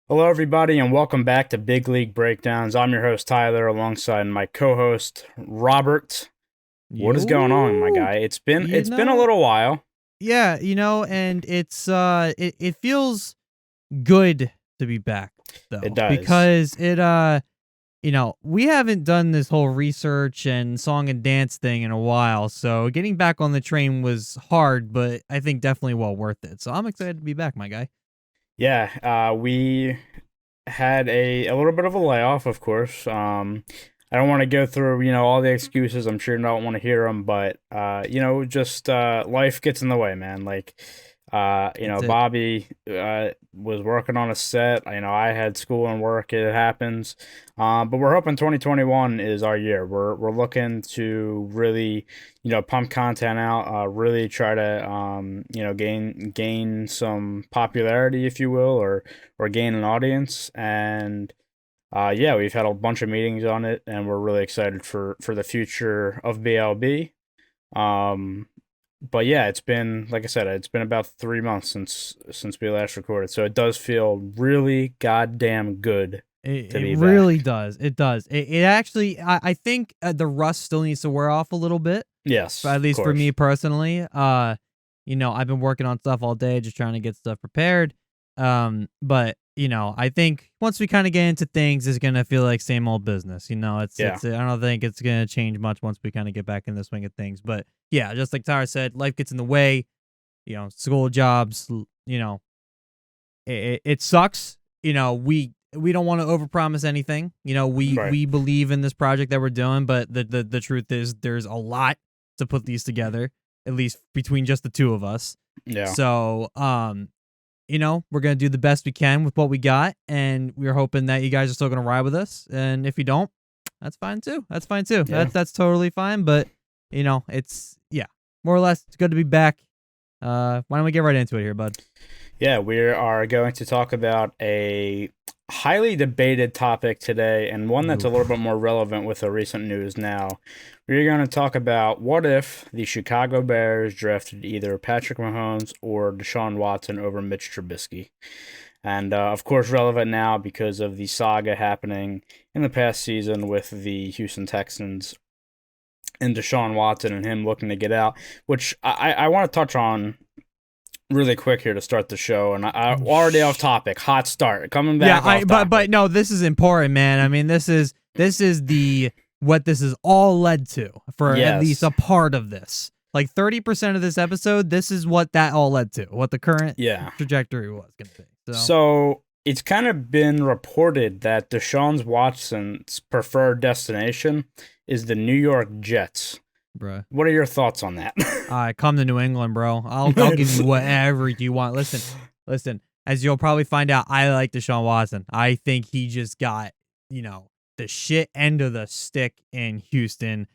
Hello, everybody, and welcome back to Big League Breakdowns. I'm your host, Tyler, alongside my co-host, Robert. What is going on, my You, guy? It's been you it's been a know, little while. yeah, and it feels good to be back It though, does. because we haven't done this whole research and song and dance thing in a while, so getting back on the train was hard, but I think definitely well worth it. So I'm excited to be back, my guy. Yeah, we had a little bit of a layoff, of course. I don't want to go through, all the excuses. I'm sure you don't want to hear them, but just life gets in the way, man. Like, That's it. Bobby was working on a set. I had school and work. It happens. But we're hoping 2021 is our year. We're looking to really, pump content out. Really try to, gain some popularity, if you will, or gain an audience. And yeah, we've had a bunch of meetings on it, and we're really excited for the future of BLB. Um, but yeah, it's been, like I said, it's been about 3 months since we last recorded, so it does feel really goddamn good It, to it be really back. does. It does. It actually, I think the rust still needs to wear off a little bit, Yes, at of least for me course. personally. I've been working on stuff all day, just trying to get stuff prepared. But I think once we kind of get into things, it's gonna feel like same old business. Yeah, I don't think it's gonna change much once we kind of get back in the swing of things. But yeah, just like Tara said, life gets in the way. School, jobs. It sucks. We don't want to overpromise anything. right. We believe in this project that we're doing, but the truth is there's a lot to put these together, at least between just the two of us. Yeah, So, we're gonna do the best we can with what we got, and we're hoping that you guys are still gonna ride with us. And if you don't, that's fine too. That's fine too. yeah, That's totally fine. But it's yeah, more or less it's good to be back. Why don't we get right into it here, bud? yeah. We are going to talk about a highly debated topic today, and one that's a little bit Oof. more relevant with the recent news now. We're going to talk about what if the Chicago Bears drafted either Patrick Mahomes or Deshaun Watson over Mitch Trubisky. And of course, relevant now because of the saga happening in the past season with the Houston Texans and Deshaun Watson and him looking to get out, which I want to touch on really quick here to start the show. And I Oh, already off topic, hot start, coming Yeah, back I off but topic. no, this is important, man. I mean, this is the what this is all led to for at least Yes, a part of this. Like 30% of this episode, this is what that all led to, what the current yeah. trajectory was going to be. So, So it's kind of been reported that Deshaun Watson's preferred destination is the New York Jets. bruh, What are your thoughts on that? come to New England, bro. I'll give you whatever you want. Listen. As you'll probably find out, I like Deshaun Watson. I think he just got the shit end of the stick in Houston.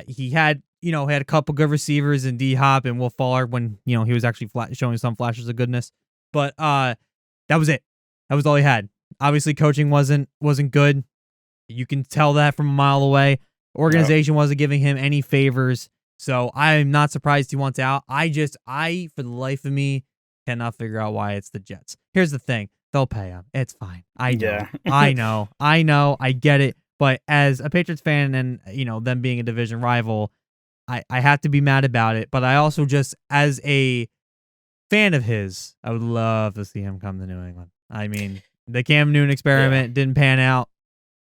He had a couple good receivers in D Hop and Will Fuller when he was actually showing some flashes of goodness. But that was it. That was all he had. Obviously, coaching wasn't good. You can tell that from a mile away. Yep. Organization wasn't giving him any favors. So I'm not surprised he wants out. I for the life of me cannot figure out why it's the Jets. Here's the thing. They'll pay him. It's fine. I know. Yeah. I know. I know. I get it. But as a Patriots fan and, them being a division rival, I have to be mad about it. But I also just, as a fan of his, I would love to see him come to New England. I mean, the Cam Newton Yeah. experiment didn't pan out.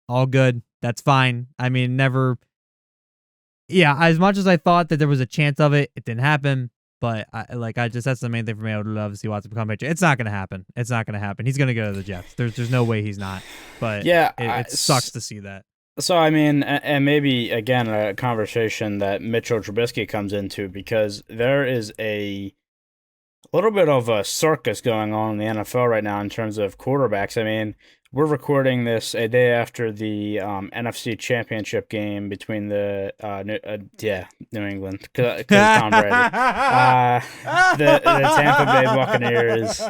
All good. That's fine. I mean, never. Yeah, as much as I thought that there was a chance of it, it didn't happen. But I just that's the main thing for me. I would love to see Watson become Patriot. It's not gonna happen. It's not gonna happen. He's gonna go to the Jets. There's no way he's not. But Yeah. it sucks to see that. So I mean, and maybe again a conversation that Mitchell Trubisky comes into because there is a little bit of a circus going on in the NFL right now in terms of quarterbacks. I mean, we're recording this a day after the NFC Championship game between New England because Tom Brady, the Tampa Bay Buccaneers.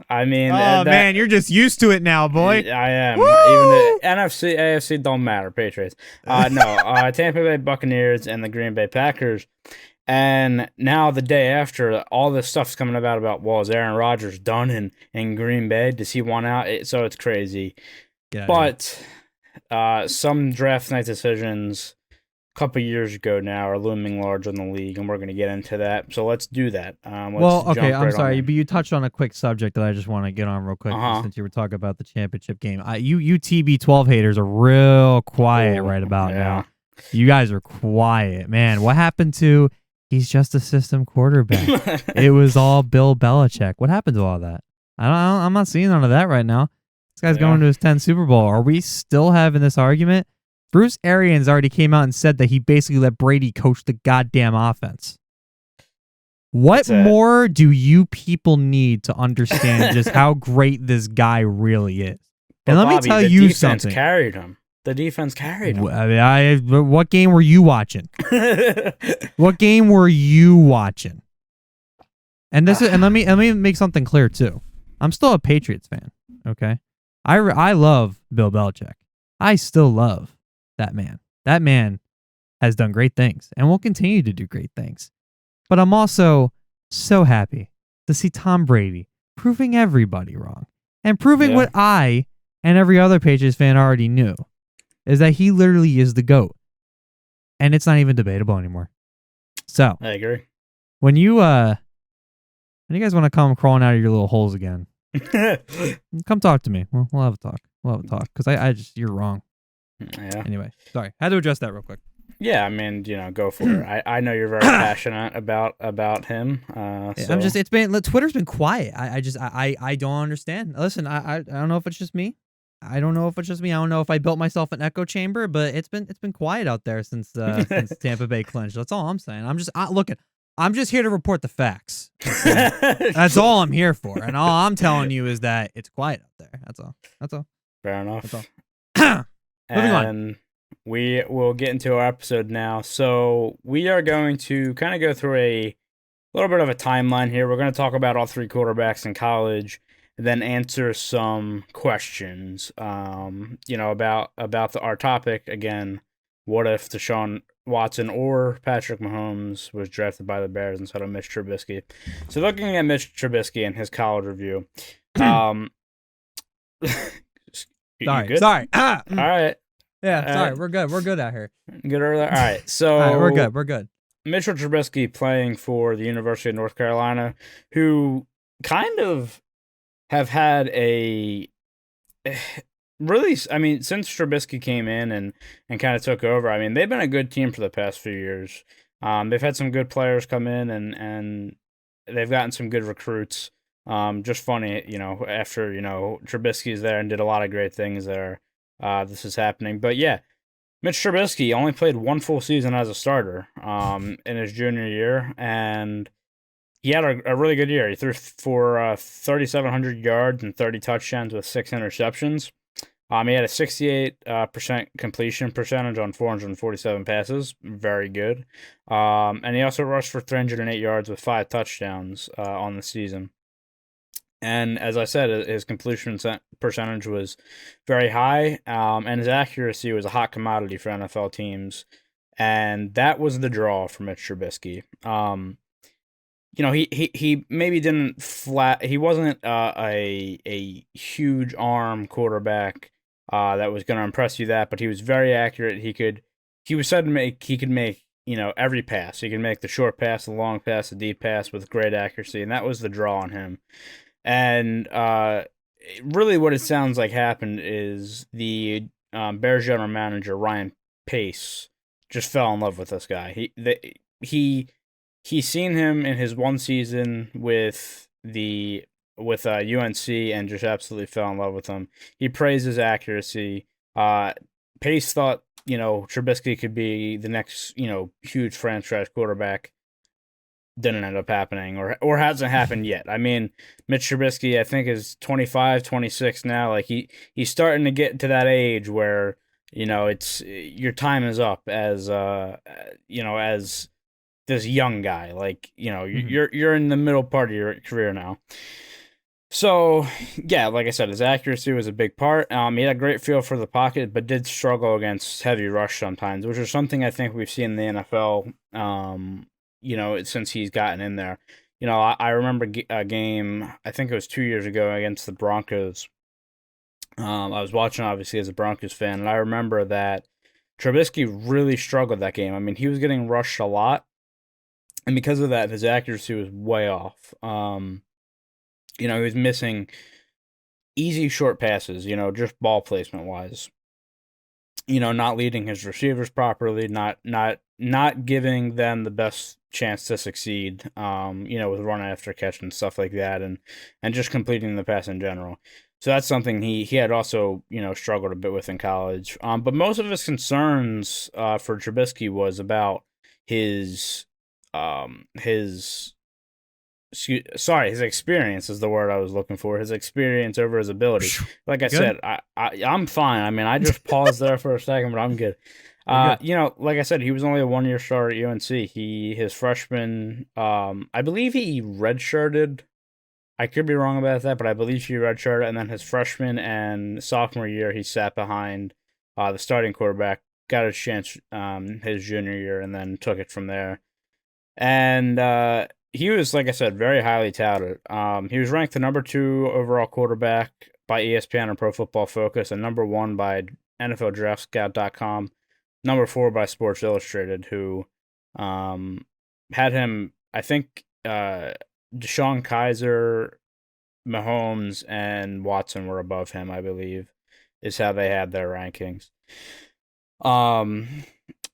I mean Oh that man, you're just used to it now, boy. I am. Even the Woo! NFC, AFC don't matter. Patriots. No, Tampa Bay Buccaneers and the Green Bay Packers. And now the day after, all this stuff's coming about, well, is Aaron Rodgers done in Green Bay? Does he want out? So it's crazy. Get out of here. But some draft night decisions a couple years ago now are looming large on the league, and we're going to get into that. So let's do that. Let's Well, okay, jump I'm right on sorry, in. but you touched on a quick subject that I just want to get on real quick Uh-huh. since you were talking about the championship game. You TB12 haters are real quiet Oh, right about yeah. now. You guys are quiet, man. What happened to he's just a system quarterback? It was all Bill Belichick. What happened to all that? I'm not seeing none of that right now. This guy's going to his 10th Super Bowl. Are we still having this argument? Bruce Arians already came out and said that he basically let Brady coach the goddamn offense. What more do you people need to understand just how great this guy really is? But And let Bobby, me tell the you defense something. carried him. The defense carried him. What game were you watching? What game were you watching? And let me make something clear too. I'm still a Patriots fan. Okay, I love Bill Belichick. I still love that man. That man has done great things and will continue to do great things. But I'm also so happy to see Tom Brady proving everybody wrong and proving what I and every other Patriots fan already knew, is that he literally is the GOAT. And it's not even debatable anymore. So I agree. when you guys want to come crawling out of your little holes again, come talk to me. We'll have a talk. Because I just, you're wrong. Yeah. Anyway, sorry. Had to address that real quick. Yeah, I mean, go for it. I know you're very passionate about him. So. Twitter's been quiet. I don't understand. Listen, I don't know if it's just me. I don't know if I built myself an echo chamber, but it's been quiet out there since Tampa Bay clinched. That's all I'm saying. I'm just here to report the facts. Okay? That's all I'm here for. And all I'm telling you is that it's quiet out there. That's all. Fair enough. That's all. Moving on. And we will get into our episode now. So we are going to kind of go through a little bit of a timeline here. We're going to talk about all three quarterbacks in college, and then answer some questions. About our topic again. What if Deshaun Watson or Patrick Mahomes was drafted by the Bears instead of Mitch Trubisky? So looking at Mitch Trubisky and his college review. Sorry. All right. Yeah, sorry. We're good. We're good out here. Good earlier. All right. So all right, we're good. Mitchell Trubisky playing for the University of North Carolina, who kind of have had a really, I mean, since Trubisky came in and kind of took over, I mean, they've been a good team for the past few years. They've had some good players come in and they've gotten some good recruits. Just funny, after, Trubisky's there and did a lot of great things there. This is happening. But yeah, Mitch Trubisky only played one full season as a starter in his junior year, and he had a really good year. He threw for 3,700 yards and 30 touchdowns with 6 interceptions. He had a 68% completion percentage on 447 passes. Very good. And he also rushed for 308 yards with 5 touchdowns on the season. And as I said, his completion percentage was very high, and his accuracy was a hot commodity for NFL teams. And that was the draw for Mitch Trubisky. He maybe didn't he wasn't a huge arm quarterback that was going to impress you but he was very accurate. He was said he could make every pass. He could make the short pass, the long pass, the deep pass with great accuracy, and that was the draw on him. And really what it sounds like happened is the Bears general manager, Ryan Pace, just fell in love with this guy. He's seen him in his one season with UNC and just absolutely fell in love with him. He praised his accuracy. Pace thought, Trubisky could be the next, huge franchise quarterback. Didn't end up happening or hasn't happened yet. I mean, Mitch Trubisky, I think, is 25, 26 now. Like he's starting to get to that age where, it's your time is up as as this young guy. Like, you're in the middle part of your career now. So, yeah, like I said, his accuracy was a big part. He had a great feel for the pocket, but did struggle against heavy rush sometimes, which is something I think we've seen in the NFL since he's gotten in there. I remember a game, I think it was 2 years ago against the Broncos. I was watching obviously as a Broncos fan, and I remember that Trubisky really struggled that game. I mean, he was getting rushed a lot, and because of that, his accuracy was way off. He was missing easy short passes, just ball placement wise. Not leading his receivers properly, not giving them the best chance to succeed, with run after catch and stuff like that, and just completing the pass in general. So that's something he had also, struggled a bit with in college. But most of his concerns for Trubisky was about his his his experience is the word I was looking for. His experience over his ability. Like I Good. said, I'm fine. I mean, I just paused there for a second, but I'm good. You're good. Like I said, he was only a 1 year starter at UNC. His freshman, I believe he redshirted. I could be wrong about that, but I believe he redshirted, and then his freshman and sophomore year, he sat behind the starting quarterback, got a chance his junior year, and then took it from there. And he was, like I said, very highly touted. He was ranked the number 2 overall quarterback by ESPN and Pro Football Focus, and number 1 by NFLDraftScout.com, number 4 by Sports Illustrated, who had him, I think, Deshaun Kaiser, Mahomes, and Watson were above him, I believe, is how they had their rankings.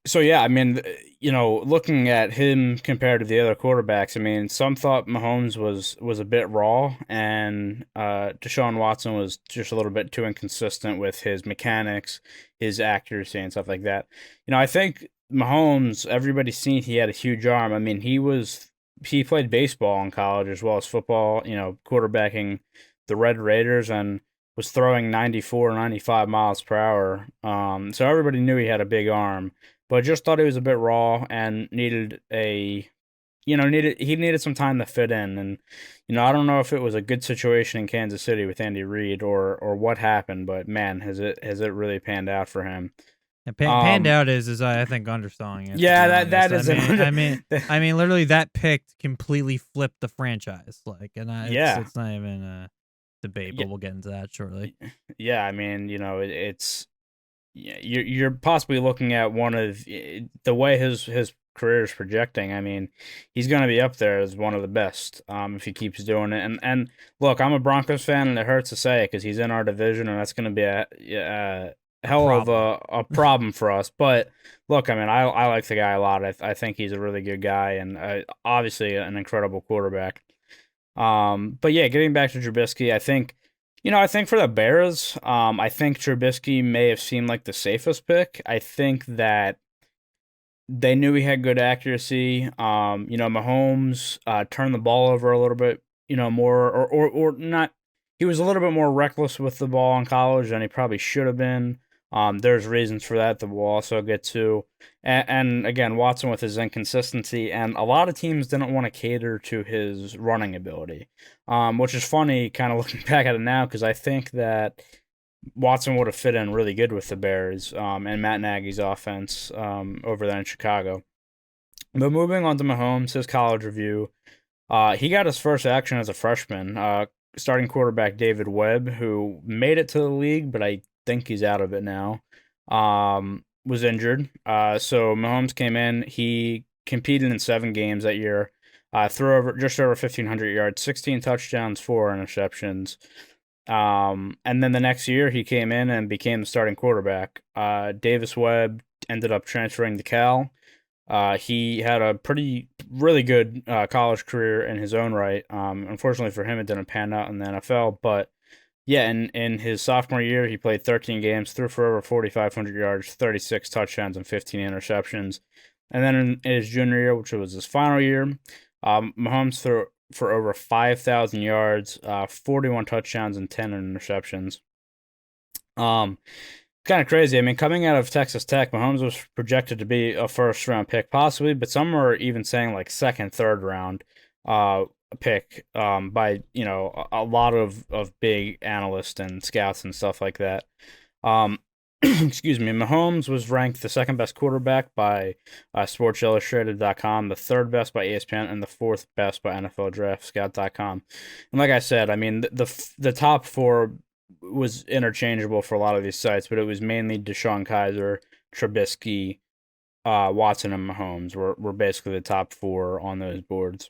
So yeah, I mean, looking at him compared to the other quarterbacks, I mean, some thought Mahomes was a bit raw, and Deshaun Watson was just a little bit too inconsistent with his mechanics, his accuracy, and stuff like that. I think Mahomes, everybody's seen he had a huge arm. I mean, he played baseball in college as well as football. Quarterbacking the Red Raiders and was throwing 94, 95 miles per hour. So everybody knew he had a big arm, but just thought he was a bit raw and needed he needed some time to fit in. And I don't know if it was a good situation in Kansas City with Andy Reid or what happened, but man, has it really panned out for him? And panned Um, out is I think underselling it, to be yeah, that honest. is an under. I mean, literally that pick completely flipped the franchise. Like, and Yeah, it's not even a debate, yeah, but we'll get into that shortly. yeah. I mean, it's yeah, you're possibly looking at one of the way his career is projecting. I mean, he's going to be up there as one of the best if he keeps doing it. And look, I'm a Broncos fan, and it hurts to say it because he's in our division, and that's going to be a A hell of problem. a problem for us. But look, I mean, I like the guy a lot. I think he's a really good guy and obviously an incredible quarterback. But yeah, getting back to Trubisky, I think for the Bears, I think Trubisky may have seemed like the safest pick. I think that they knew he had good accuracy. Mahomes turned the ball over a little bit, more or not. He was a little bit more reckless with the ball in college than he probably should have been. There's reasons for that we'll also get to. And again, Watson with his inconsistency, and a lot of teams didn't want to cater to his running ability, which is funny kind of looking back at it now because I think that Watson would have fit in really good with the Bears and Matt Nagy's offense over there in Chicago. But moving on to Mahomes, his college review, he got his first action as a freshman. Starting quarterback David Webb, who made it to the league, but I think he's out of it now, was injured. So Mahomes came in. He competed in 7 games that year, threw over just over 1,500 yards, 16 touchdowns, 4 interceptions. And then the next year he came in and became the starting quarterback. Davis Webb ended up transferring to Cal. He had a really good college career in his own right. Unfortunately for him, it didn't pan out in the NFL. But yeah, in his sophomore year, he played 13 games, threw for over 4,500 yards, 36 touchdowns, and 15 interceptions. And then in his junior year, which was his final year, Mahomes threw for over 5,000 yards, 41 touchdowns, and 10 interceptions. Um, Kind of crazy. I mean, coming out of Texas Tech, Mahomes was projected to be a first round pick, possibly, but some are even saying like second, third round uh pick by a lot of big analysts and scouts and stuff like that. Um excuse me, Mahomes was ranked the second best quarterback by SportsIllustrated.com, the third best by ESPN, and the fourth best by NFLDraftScout.com. And like I said, I mean, the top four was interchangeable for a lot of these sites, but it was mainly Deshaun Kaiser, Trubisky, Watson, and Mahomes were basically the top four on those boards.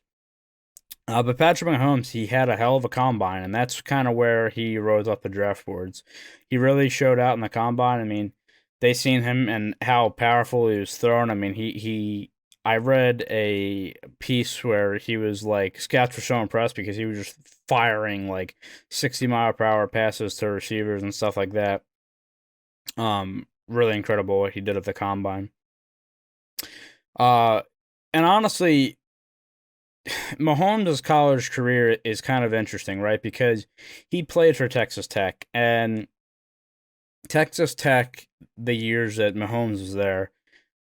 But Patrick Mahomes, he had a hell of a combine, and that's kind of where he rose up the draft boards. He really showed out in the combine. I mean, they seen him and how powerful he was throwing. I mean, I read a piece where he was like, scouts were so impressed because he was just firing like 60-mile-per-hour passes to receivers and stuff like that. Really incredible what he did at the combine. Uh, and honestly, Mahomes' college career is kind of interesting, right? Because he played for Texas Tech, and Texas Tech, the years that Mahomes was there,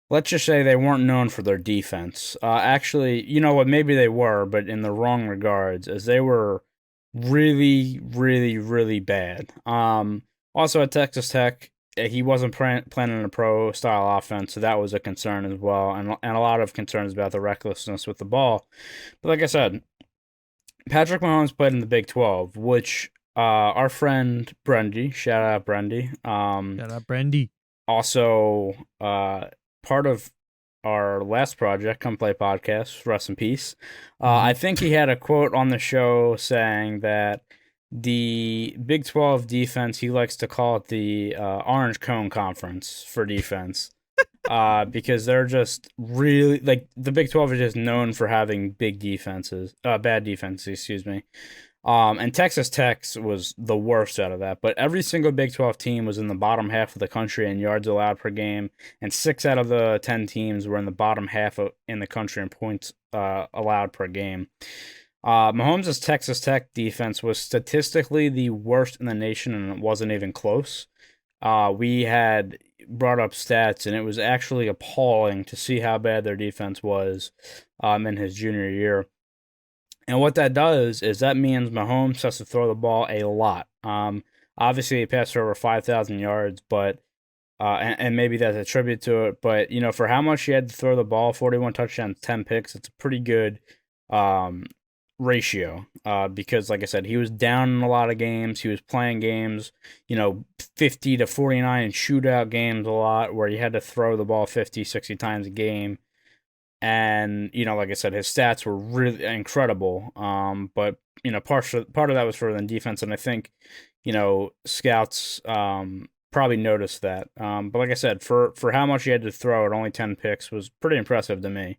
let's just say they weren't known for their defense. Actually, you know what? Maybe they were, but in the wrong regards, as they were really, really, really bad. Also at Texas Tech, he wasn't planning a pro style offense, so that was a concern as well, and a lot of concerns about the recklessness with the ball. But like I said, Patrick Mahomes played in the Big 12, which our friend Brendy, shout out Brendy, Shout out Brandy. also part of our last project, Come Play Podcast, rest in peace. I think he had a quote on the show saying that the Big 12 defense, he likes to call it the Orange Cone Conference for defense. Because they're just really like the Big 12 is just known for having bad defenses, excuse me. And Texas Tech was the worst out of that. But every single Big 12 team was in the bottom half of the country in yards allowed per game, and 6 out of the 10 teams were in the bottom half in the country in points allowed per game. Mahomes' Texas Tech defense was statistically the worst in the nation, and it wasn't even close. We had brought up stats, and it was actually appalling to see how bad their defense was in his junior year. And what that does is that means Mahomes has to throw the ball a lot. Obviously, he passed for over 5,000 yards, but and maybe that's a tribute to it. But you know, for how much he had to throw the ball, 41 touchdowns, 10 picks, it's a pretty good ratio. Because, like I said, he was down in a lot of games. He was playing games, 50 to 49 in shootout games a lot, where he had to throw the ball 50, 60 times a game. And like I said, his stats were really incredible. But part of that was for the defense, and I think scouts probably noticed that. But like I said, for how much he had to throw at only 10 picks was pretty impressive to me.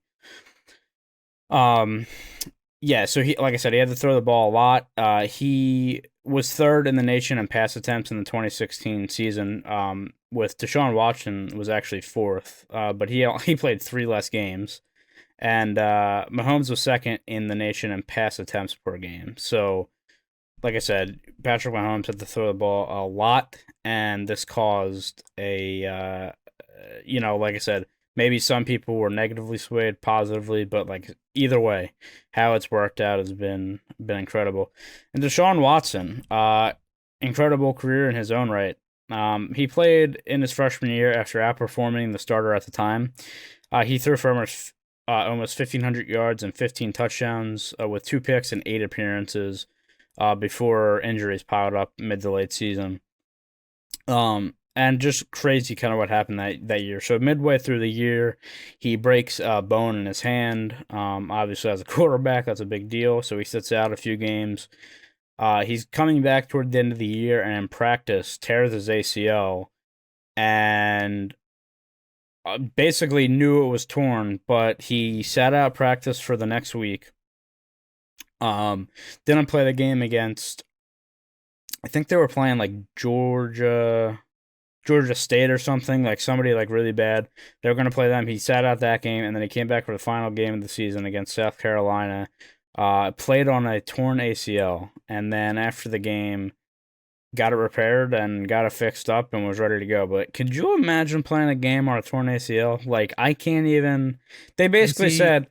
Yeah, so like I said, he had to throw the ball a lot. He was third in the nation in pass attempts in the 2016 season. With Deshaun Watson was actually fourth, but he played 3 less games. And Mahomes was second in the nation in pass attempts per game. So, like I said, Patrick Mahomes had to throw the ball a lot, and this caused like I said, maybe some people were negatively swayed, positively, but like either way, how it's worked out has been incredible. And Deshaun Watson, incredible career in his own right. He played in his freshman year after outperforming the starter at the time. He threw for almost 1,500 yards and 15 touchdowns with 2 picks and 8 appearances before injuries piled up mid to late season. And just crazy kind of what happened that year. So midway through the year, he breaks a bone in his hand. Obviously, as a quarterback, that's a big deal. So he sits out a few games. He's coming back toward the end of the year, and in practice, tears his ACL. And basically knew it was torn, but he sat out practice for the next week. Didn't play the game against, I think they were playing like Georgia State or something, like somebody like really bad. They were going to play them. He sat out that game, and then he came back for the final game of the season against South Carolina. Played on a torn ACL, and then after the game, got it repaired and got it fixed up and was ready to go. But could you imagine playing a game on a torn ACL? Like, I can't even. They basically said,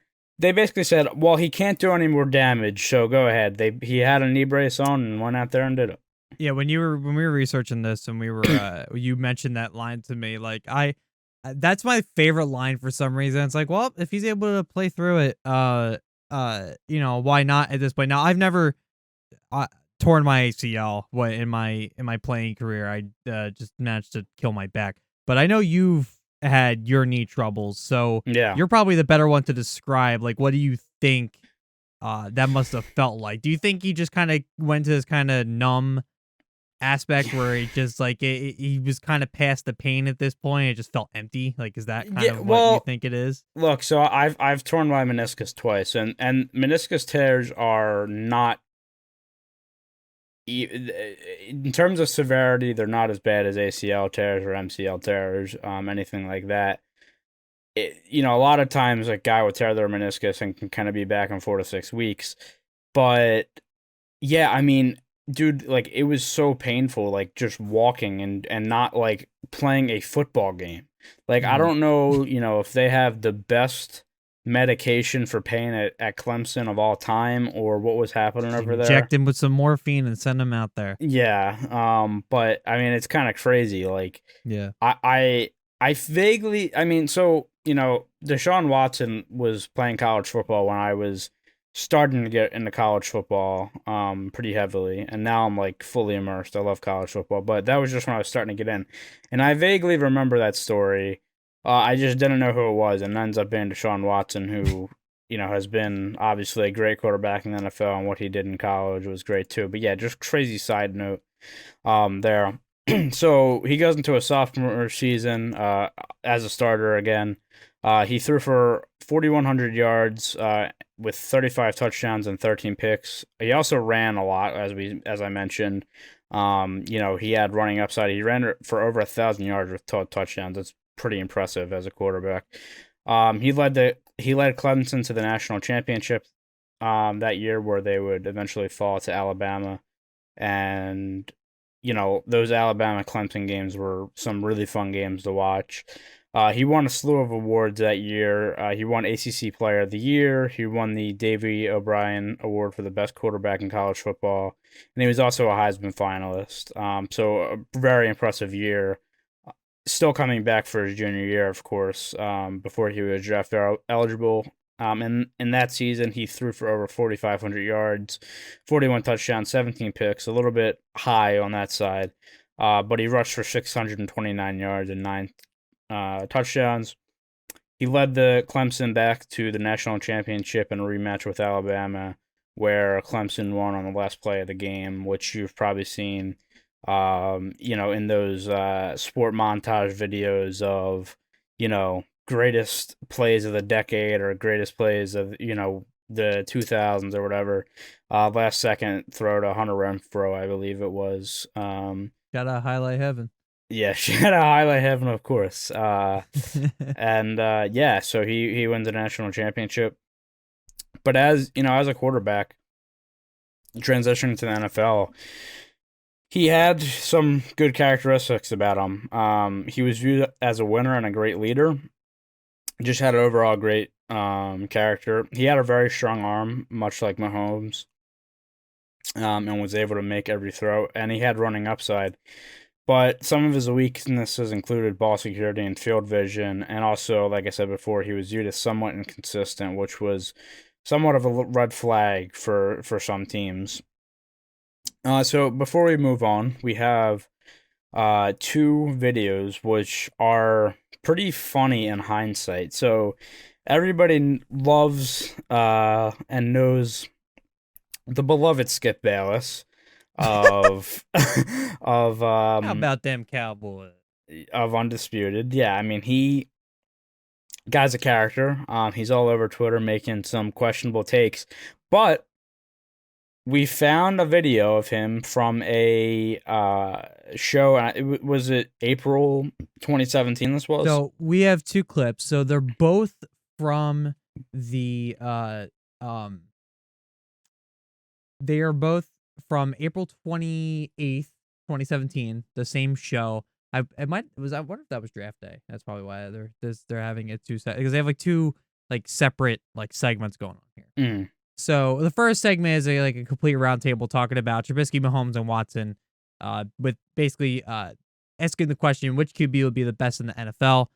well, he can't do any more damage, so go ahead. He had a knee brace on and went out there and did it. Yeah, when we were researching this and we were you mentioned that line to me, like that's my favorite line for some reason. It's like, well, if he's able to play through it, why not at this point? Now, I've never uh, torn my ACL in my playing career. I just managed to kill my back. But I know you've had your knee troubles, so Yeah. you're probably the better one to describe, like, what do you think that must have felt like? Do you think he just kind of went to this kind of numb aspect where he just like he was kind of past the pain at this point? It just felt empty. Like, is that kind Yeah, of what you well, think it is? look, so I've torn my meniscus twice, and meniscus tears are not in terms of severity, they're not as bad as ACL tears or MCL tears, anything like that. A lot of times a guy will tear their meniscus and can kind of be back in 4 to 6 weeks. But yeah, I mean, dude, like it was so painful, like just walking and not like playing a football game. Like I Mm-hmm. don't know, if they have the best medication for pain at Clemson of all time or what was happening Just over there. inject him with some morphine and send him out there. Yeah, but I mean, it's kind of crazy. Like, Yeah. I, I, I vaguely, I mean, so Deshaun Watson was playing college football when I was starting to get into college football, pretty heavily, and now I'm like fully immersed. I love college football, but that was just when I was starting to get in, and I vaguely remember that story. I just didn't know who it was, and it ends up being Deshaun Watson, who has been obviously a great quarterback in the NFL, and what he did in college was great too. But yeah, just crazy side note there. So he goes into a sophomore season as a starter again. He threw for 4,100 yards with 35 touchdowns and 13 picks. He also ran a lot, as I mentioned. He had running upside. He ran for over 1,000 yards with 12 touchdowns. That's pretty impressive as a quarterback. He led Clemson to the national championship that year, where they would eventually fall to Alabama. And those Alabama Clemson games were some really fun games to watch. He won a slew of awards that year. He won ACC Player of the Year. He won the Davey O'Brien Award for the best quarterback in college football, and he was also a Heisman finalist. So a very impressive year. Still coming back for his junior year, of course, before he was draft eligible. In that season, he threw for over 4,500 yards, 41 touchdowns, 17 picks, a little bit high on that side. But he rushed for 629 yards and nine touchdowns. He led the Clemson back to the national championship in a rematch with Alabama, where Clemson won on the last play of the game, which you've probably seen, in those sport montage videos of, greatest plays of the decade or greatest plays of, the 2000s or whatever. Last second throw to Hunter Renfro, I believe it was. Gotta highlight heaven. Yeah, shout out Highlight Heaven, of course. And yeah, so he wins the national championship. But as a quarterback transitioning to the NFL, he had some good characteristics about him. He was viewed as a winner and a great leader. Just had an overall great character. He had a very strong arm, much like Mahomes, and was able to make every throw. And he had running upside. But some of his weaknesses included ball security and field vision, and also, like I said before, he was viewed as somewhat inconsistent, which was somewhat of a red flag for some teams. So before we move on, we have two videos which are pretty funny in hindsight. So everybody loves and knows the beloved Skip Bayless of of How um about them Cowboys? of Undisputed. Yeah, I mean guy's a character. He's all over Twitter making some questionable takes, but we found a video of him from a show. Was it April 2017? This was. So we have two clips. So they're both from the um they are both from April 28th, 2017, the same show. I might was I wonder if that was draft day. That's probably why they're having it two set because they have like two like separate like segments going on here. Mm, So the first segment is a complete roundtable talking about Trubisky, Mahomes, and Watson. with basically asking the question which QB will be the best in the NFL.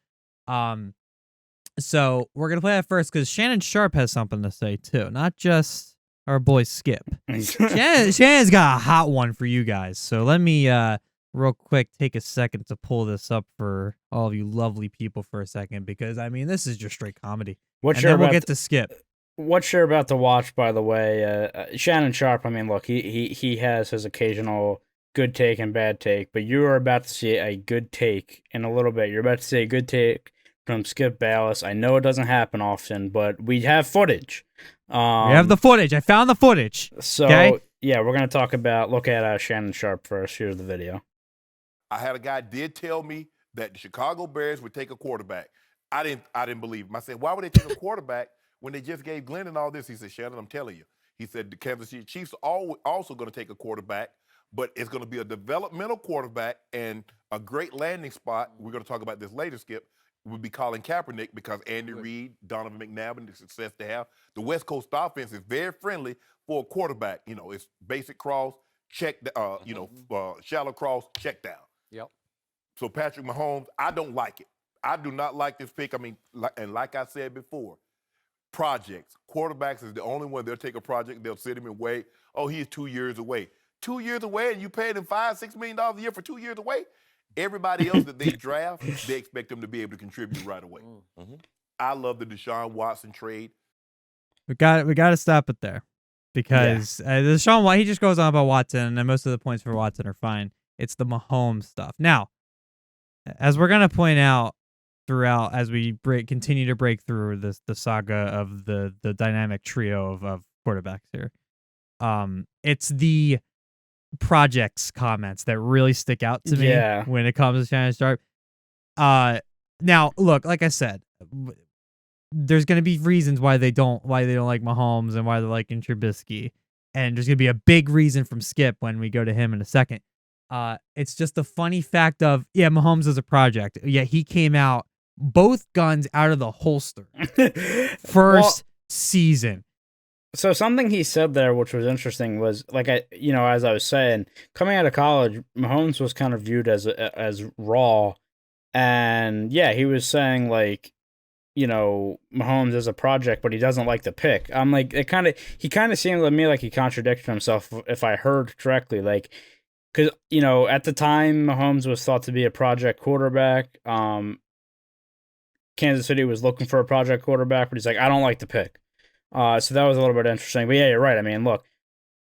So we're gonna play that first because Shannon Sharp has something to say too, not just our boy Skip. Shannon's got a hot one for you guys. So let me real quick take a second to pull this up for all of you lovely people for a second, because I mean this is just straight comedy. And then we'll get to Skip. What you're about to watch, by the way, Shannon Sharp. I mean, look, he has his occasional good take and bad take, but you are about to see a good take in a little bit. You're about to see a good take from Skip Bayless. I know it doesn't happen often, but we have footage. We have the footage. I found the footage. So, okay? Yeah, we're going to look at Shannon Sharp first. Here's the video. I had a guy did tell me that the Chicago Bears would take a quarterback. I didn't believe him. I said, why would they take a quarterback when they just gave Glennon all this? He said, Shannon, I'm telling you. He said the Kansas City Chiefs are also going to take a quarterback, but it's going to be a developmental quarterback and a great landing spot. We're going to talk about this later, Skip. Would be Colin Kaepernick, because Andy Reid, Donovan McNabb, and the success they have. The West Coast offense is very friendly for a quarterback. You know, it's basic cross, check, shallow cross, check down. Yep. So Patrick Mahomes, I don't like it. I do not like this pick. I mean, like I said before, projects. Quarterbacks is the only one they'll take a project, they'll sit him and wait. Oh, he's 2 years away. 2 years away, and you paid him $5-6 million a year for 2 years away? Everybody else that they draft, they expect them to be able to contribute right away. Mm-hmm. I love the Deshaun Watson trade. We got to stop it there, because Deshaun Watson, he just goes on about Watson, and most of the points for Watson are fine. It's the Mahomes stuff. Now, as we're gonna point out throughout as we continue to break through the saga of the dynamic trio of quarterbacks here, it's the projects comments that really stick out to me when it comes to Shannon Sharp. Now look, like I said, there's gonna be reasons why they don't like Mahomes and why they're liking Trubisky, and there's gonna be a big reason from Skip when we go to him in a second. It's just the funny fact of Mahomes is a project. Yeah, he came out both guns out of the holster first season. So something he said there, which was interesting, was like as I was saying, coming out of college, Mahomes was kind of viewed as raw, and he was saying like, Mahomes is a project, but he doesn't like the pick. I'm like, he kind of seemed to me like he contradicted himself, if I heard correctly, like, because at the time Mahomes was thought to be a project quarterback. Kansas City was looking for a project quarterback, but he's like, I don't like the pick. So that was a little bit interesting. But you're right. I mean, look,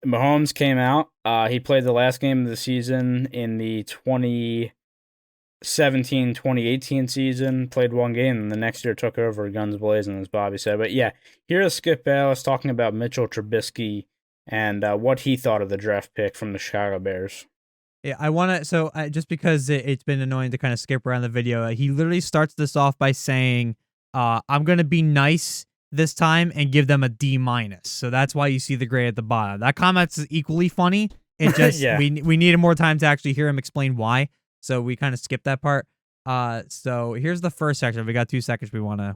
Mahomes came out. He played the last game of the season in the 2017-2018 season, played one game, and the next year took over guns blazing, as Bobby said. But here's Skip Bayless talking about Mitchell Trubisky and what he thought of the draft pick from the Chicago Bears. Yeah, I want to, just because it's been annoying to kind of skip around the video, he literally starts this off by saying, I'm going to be nice this time and give them a D-. So that's why you see the grade at the bottom. That comment is equally funny. It just, we needed more time to actually hear him explain why. So we kind of skipped that part. So here's the first section. We got 2 seconds we want to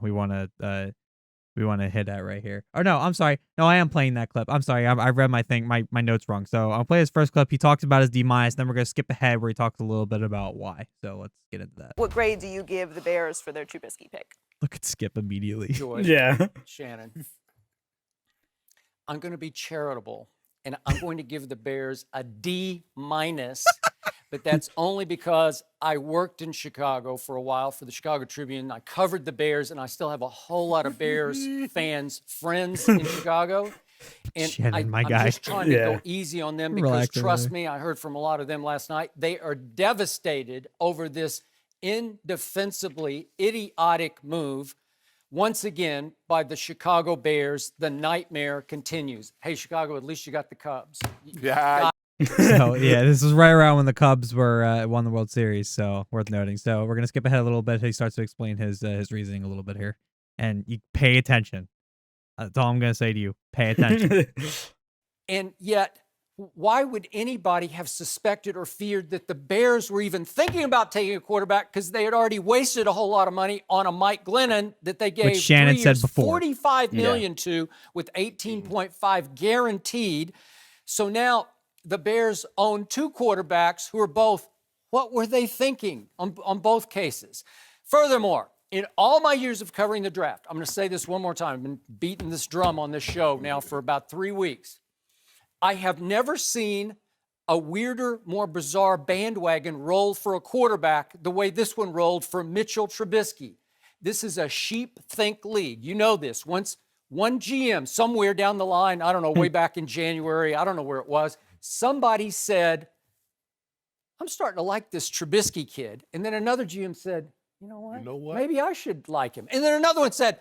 hit at right here. Oh, no, I'm sorry. No, I am playing that clip. I'm sorry. I read my notes wrong. So I'll play his first clip. He talks about his D-. Then we're going to skip ahead where he talks a little bit about why. So let's get into that. What grade do you give the Bears for their Trubisky pick? Look at Skip immediately. Joy, Shannon. I'm going to be charitable, and I'm going to give the Bears a D-, but that's only because I worked in Chicago for a while for the Chicago Tribune. I covered the Bears, and I still have a whole lot of Bears friends in Chicago. And Shannon, I'm just trying to go easy on them because, trust me, I heard from a lot of them last night. They are devastated over this indefensibly idiotic move. Once again, by the Chicago Bears, the nightmare continues. Hey, Chicago, at least you got the Cubs. So this is right around when the Cubs were won the World Series, so worth noting. So we're gonna skip ahead a little bit. He starts to explain his reasoning a little bit here, and you pay attention. That's all I'm gonna say to you. Pay attention. And yet, why would anybody have suspected or feared that the Bears were even thinking about taking a quarterback, because they had already wasted a whole lot of money on a Mike Glennon that they gave Which Shannon 3 years, said before. $45 million to, with $18.5 guaranteed. So now the Bears own two quarterbacks who are both, what were they thinking on both cases? Furthermore, in all my years of covering the draft, I'm going to say this one more time. I've been beating this drum on this show now for about 3 weeks. I have never seen a weirder, more bizarre bandwagon roll for a quarterback the way this one rolled for Mitchell Trubisky. This is a sheep think league. You know this. Once one GM somewhere down the line, I don't know, way back in January, I don't know where it was, somebody said, I'm starting to like this Trubisky kid. And then another GM said, you know what? Maybe I should like him. And then another one said,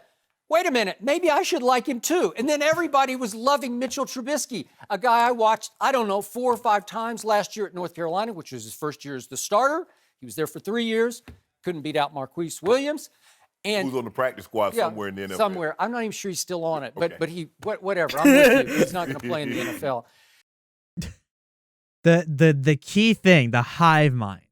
wait a minute, maybe I should like him too. And then everybody was loving Mitchell Trubisky, a guy I watched, I don't know, 4 or 5 times last year at North Carolina, which was his first year as the starter. He was there for 3 years, couldn't beat out Marquise Williams. And who's on the practice squad somewhere in the NFL? Somewhere. I'm not even sure he's still on it, Okay. but whatever. I'm with you. He's not going to play in the NFL. The key thing, the hive mind,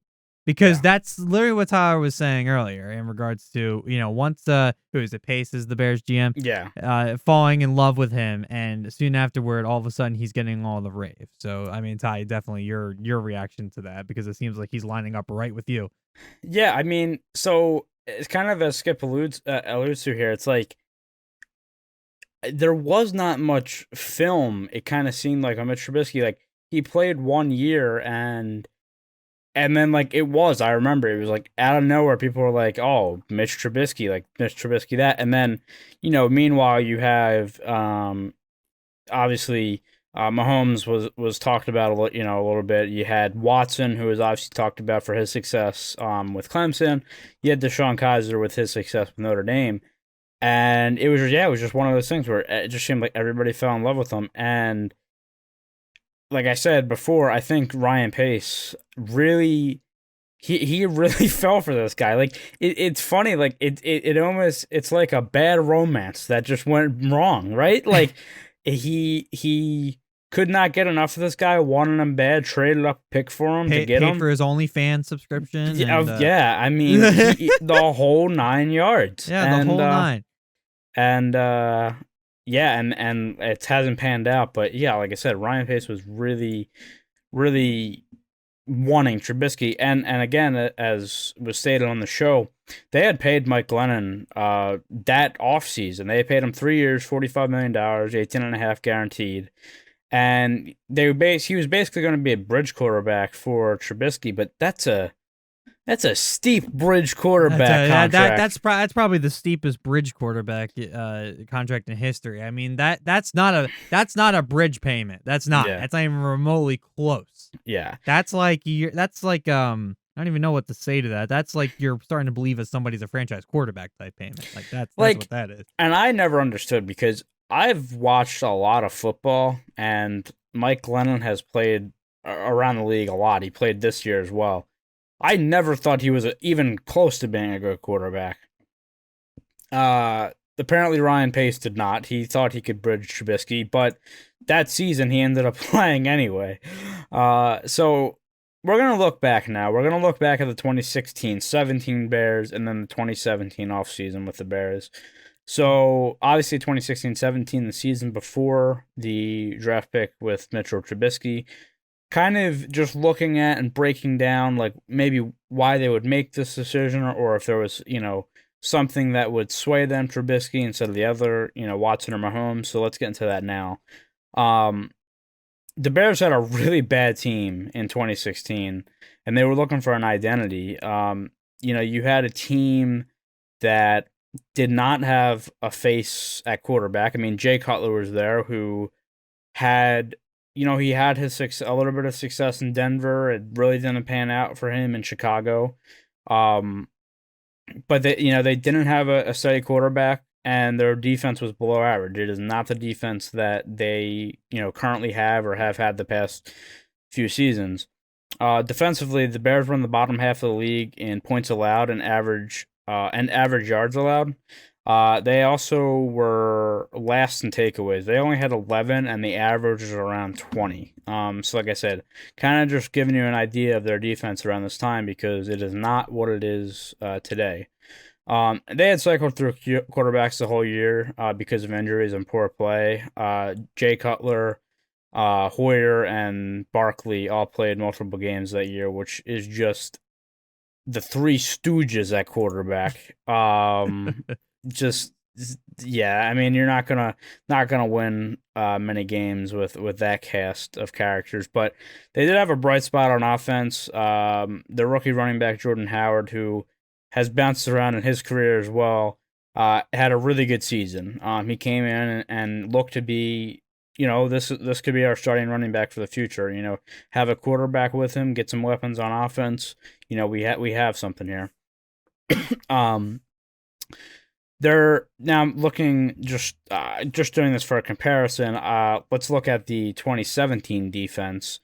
because that's literally what Tyler was saying earlier in regards to, once who is it, Pace is the Bears GM, falling in love with him, and soon afterward, all of a sudden he's getting all the rave. So I mean, Ty, definitely your reaction to that, because it seems like he's lining up right with you. Yeah, I mean, so it's kind of as Skip alludes to here. It's like there was not much film. It kind of seemed like on Mitch Trubisky, like he played 1 year and then like I remember it was like out of nowhere people were like, oh, Mitch Trubisky that, and then meanwhile you have obviously Mahomes was talked about a little bit. You had Watson, who was obviously talked about for his success with Clemson. You had Deshaun Kaiser with his success with Notre Dame, and it was just one of those things where it just seemed like everybody fell in love with him. And like I said before, I think Ryan Pace really he really fell for this guy. Like it's funny, like it almost, it's like a bad romance that just went wrong, right? Like he could not get enough of this guy, wanted him bad, traded up pick for him to get him. Paid for his OnlyFans subscription. Yeah, I mean the whole 9 yards. Yeah, the whole 9. And and it hasn't panned out, but yeah, like I said, Ryan Pace was really, really wanting Trubisky, and again, as was stated on the show, they had paid Mike Glennon that offseason. They paid him 3 years, $45 million, 18.5 guaranteed, and he was basically going to be a bridge quarterback for Trubisky, but that's a steep bridge quarterback contract. That's probably the steepest bridge quarterback contract in history. I mean, that's not a bridge payment. That's not. Yeah. That's not even remotely close. Yeah. That's like I don't even know what to say to that. That's like you're starting to believe that somebody's a franchise quarterback type payment. Like that's what that is. And I never understood, because I've watched a lot of football, and Mike Glennon has played around the league a lot. He played this year as well. I never thought he was even close to being a good quarterback. Apparently Ryan Pace did not. He thought he could bridge Trubisky, but that season he ended up playing anyway. So we're going to look back now. We're going to look back at the 2016-17 Bears and then the 2017 offseason with the Bears. So obviously 2016-17, the season before the draft pick with Mitchell Trubisky, kind of just looking at and breaking down like maybe why they would make this decision, or if there was, something that would sway them, Trubisky instead of the other, Watson or Mahomes. So let's get into that now. The Bears had a really bad team in 2016, and they were looking for an identity. You had a team that did not have a face at quarterback. I mean, Jay Cutler was there, who had he had a little bit of success in Denver. It really didn't pan out for him in Chicago. But they didn't have a steady quarterback, and their defense was below average. It is not the defense that they, currently have or have had the past few seasons. Defensively, the Bears were in the bottom half of the league in points allowed and average yards allowed. They also were last in takeaways. They only had 11, and the average is around 20. So like I said, kind of just giving you an idea of their defense around this time, because it is not what it is today. They had cycled through quarterbacks the whole year because of injuries and poor play. Jay Cutler Hoyer and Barkley all played multiple games that year, which is just the Three Stooges at quarterback. Just yeah, I mean, you're not gonna win many games with that cast of characters, but they did have a bright spot on offense. The rookie running back Jordan Howard, who has bounced around in his career as well, had a really good season. He came in and looked to be, this could be our starting running back for the future. Have a quarterback with him, get some weapons on offense. We have something here. Um, they're now looking just doing this for a comparison. Let's look at the 2017 defense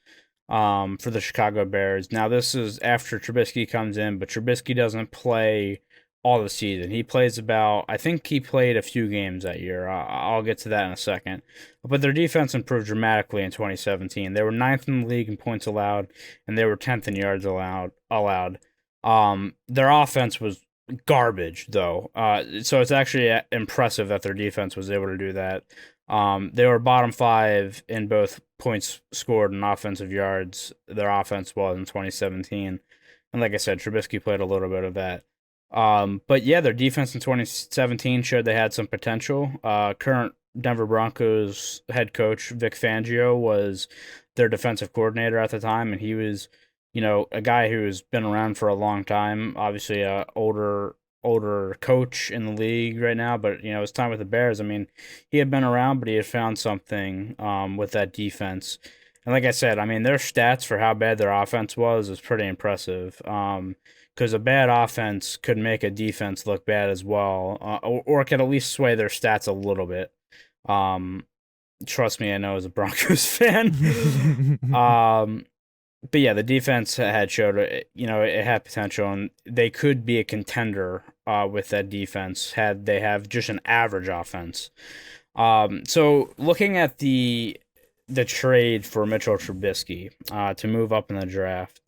for the Chicago Bears. Now this is after Trubisky comes in, but Trubisky doesn't play all the season. He plays I think he played a few games that year. I'll get to that in a second. But their defense improved dramatically in 2017. They were ninth in the league in points allowed, and they were 10th in yards allowed. Their offense was garbage though. So it's actually impressive that their defense was able to do that. They were bottom 5 in both points scored and offensive yards. Their offense was in 2017, and like I said, Trubisky played a little bit of that. But yeah, their defense in 2017 showed they had some potential. Current Denver Broncos head coach Vic Fangio was their defensive coordinator at the time, and he was a guy who's been around for a long time, obviously a older coach in the league right now, but his time with the Bears, I mean, he had been around, but he had found something with that defense. And like I said, I mean, their stats for how bad their offense was is pretty impressive. Because a bad offense could make a defense look bad as well, or could at least sway their stats a little bit. Trust me, I know as a Broncos fan. But yeah, the defense had showed it had potential, and they could be a contender with that defense had they have just an average offense. So looking at the trade for Mitchell Trubisky to move up in the draft.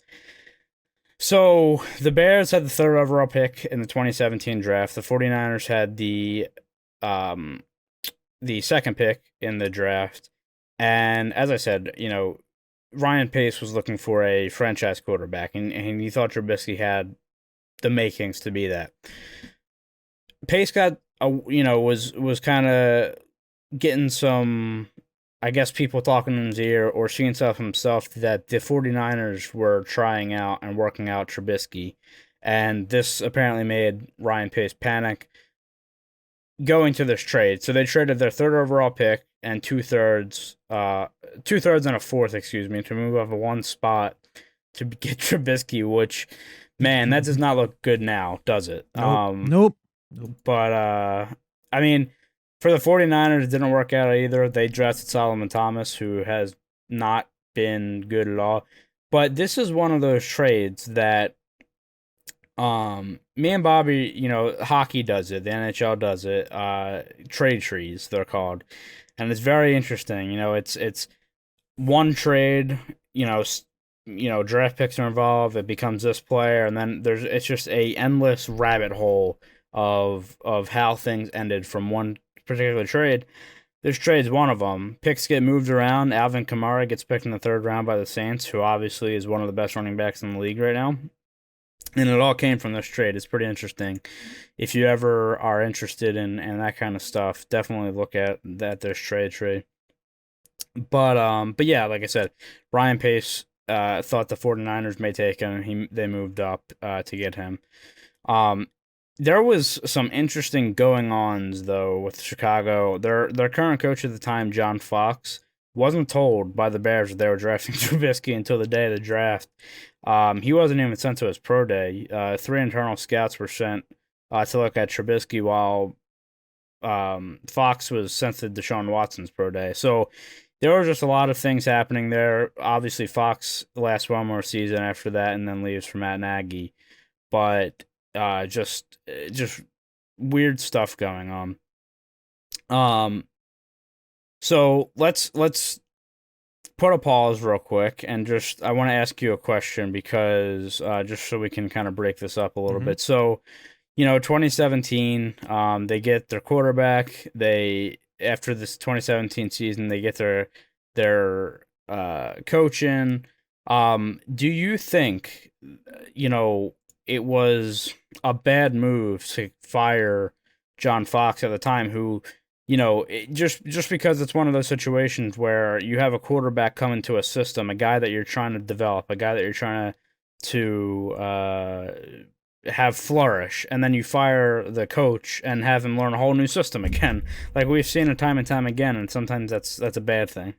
So the Bears had the 3rd overall pick in the 2017 draft. The 49ers had the 2nd pick in the draft. And as I said, Ryan Pace was looking for a franchise quarterback, and he thought Trubisky had the makings to be that. Pace was kind of getting some, I guess, people talking in his ear or seeing stuff himself that the 49ers were trying out and working out Trubisky, and this apparently made Ryan Pace panic going to this trade. So they traded their 3rd overall pick and 2/3 and a 4th, to move up 1 spot to get Trubisky, which, man, that does not look good now, does it? Nope. But I mean, for the 49ers, it didn't work out either. They drafted Solomon Thomas, who has not been good at all. But this is one of those trades that me and Bobby, hockey does it, the NHL does it, trade trees, they're called. And it's very interesting. It's one trade, draft picks are involved, it becomes this player, and then it's just a endless rabbit hole of how things ended from one particular trade. This trade's one of them. Picks get moved around. Alvin Kamara gets picked in the 3rd round by the Saints, who obviously is one of the best running backs in the league right now. And it all came from this trade. It's pretty interesting. If you ever are interested in that kind of stuff, definitely look at this trade. But yeah, like I said, Ryan Pace thought the 49ers may take him, and they moved up to get him. There was some interesting going-ons, though, with Chicago. Their current coach at the time, John Fox, wasn't told by the Bears that they were drafting Trubisky until the day of the draft. He wasn't even sent to his pro day. 3 internal scouts were sent to look at Trubisky, while Fox was sent to Deshaun Watson's pro day. So there were just a lot of things happening there. Obviously, Fox lasts one more season after that and then leaves for Matt Nagy. But just weird stuff going on. So let's put a pause real quick and I want to ask you a question because just so we can kind of break this up a little bit. So, 2017, they get their quarterback. After this 2017 season, they get their their coaching. Do you think, it was a bad move to fire John Fox at the time, who, just because it's one of those situations where you have a quarterback come into a system, a guy that you're trying to develop, a guy that you're trying to have flourish, and then you fire the coach and have him learn a whole new system again. Like we've seen it time and time again, and sometimes that's a bad thing.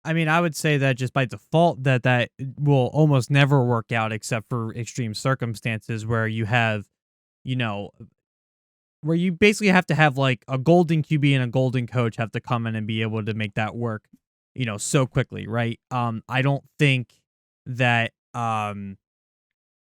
I mean, I would say that just by default that will almost never work out except for extreme circumstances where you have, you know, where you basically have to have like a golden QB and a golden coach have to come in and be able to make that work, so quickly, right? I don't think that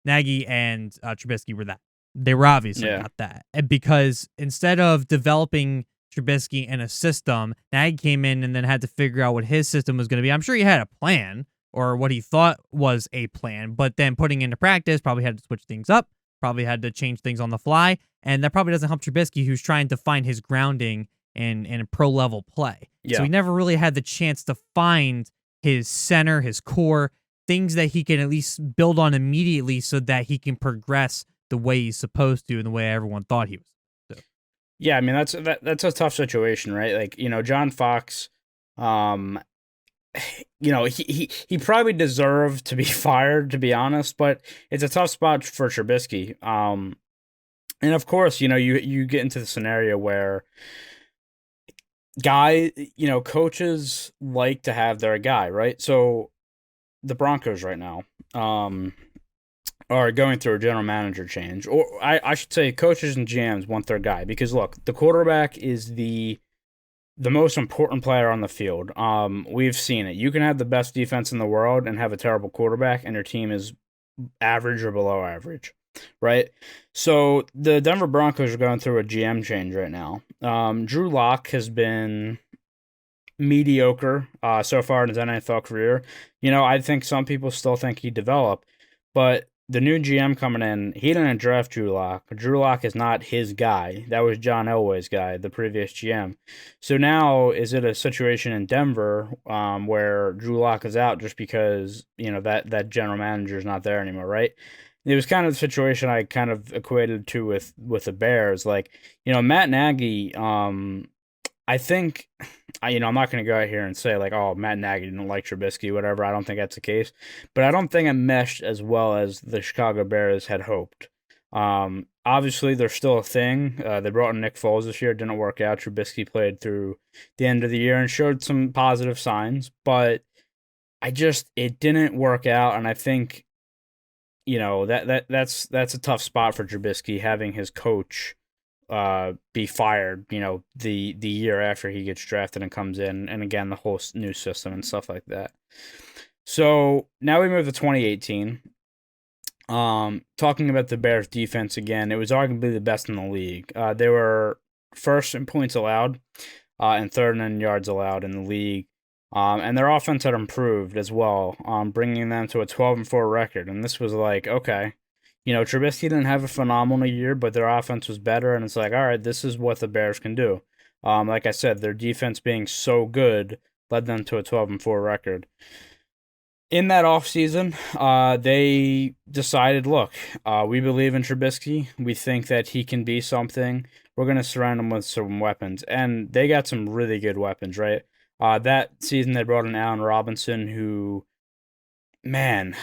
Nagy and Trubisky were that. They were obviously not that. And because instead of developing Trubisky in a system, Nagy came in and then had to figure out what his system was going to be. I'm sure he had a plan or what he thought was a plan, but then putting into practice, probably had to switch things up, probably had to change things on the fly, and that probably doesn't help Trubisky, who's trying to find his grounding in pro-level play. Yeah. So he never really had the chance to find his center, his core, things that he can at least build on immediately so that he can progress the way he's supposed to and the way everyone thought he was. Yeah, I mean that's a tough situation, right? Like, John Fox, he probably deserved to be fired, to be honest, but it's a tough spot for Trubisky. And of course, you get into the scenario where coaches like to have their guy, right? So the Broncos right now, are going through a general manager change, or I should say coaches and GMs want their guy, because look, the quarterback is the most important player on the field. We've seen it. You can have the best defense in the world and have a terrible quarterback, and your team is average or below average, right? So the Denver Broncos are going through a GM change right now. Drew Lock has been mediocre so far in his NFL career. I think some people still think he developed, but the new GM coming in, he didn't draft Drew Lock. Drew Lock is not his guy. That was John Elway's guy, the previous GM. So now, is it a situation in Denver where Drew Lock is out just because, that general manager is not there anymore, right? It was kind of the situation I kind of equated to with the Bears. Like, Matt Nagy, I think, I'm not going to go out here and say like, oh, Matt Nagy didn't like Trubisky, whatever. I don't think that's the case, but I don't think it meshed as well as the Chicago Bears had hoped. Obviously, they're still a thing. They brought in Nick Foles this year. It didn't work out. Trubisky played through the end of the year and showed some positive signs, but it didn't work out. And I think, that's a tough spot for Trubisky, having his coach be fired, the year after he gets drafted and comes in, and again, the whole new system and stuff like that. So now we move to 2018. Talking about the Bears defense again, it was arguably the best in the league. They were first in points allowed, and third in yards allowed in the league. And their offense had improved as well, bringing them to a 12-4 record. And this was like, okay, Trubisky didn't have a phenomenal year, but their offense was better, and it's like, all right, this is what the Bears can do. Like I said, their defense being so good led them to a 12-4 record. In that offseason, they decided, look, we believe in Trubisky. We think that he can be something. We're going to surround him with some weapons. And they got some really good weapons, right? That season, they brought in Allen Robinson, who, man,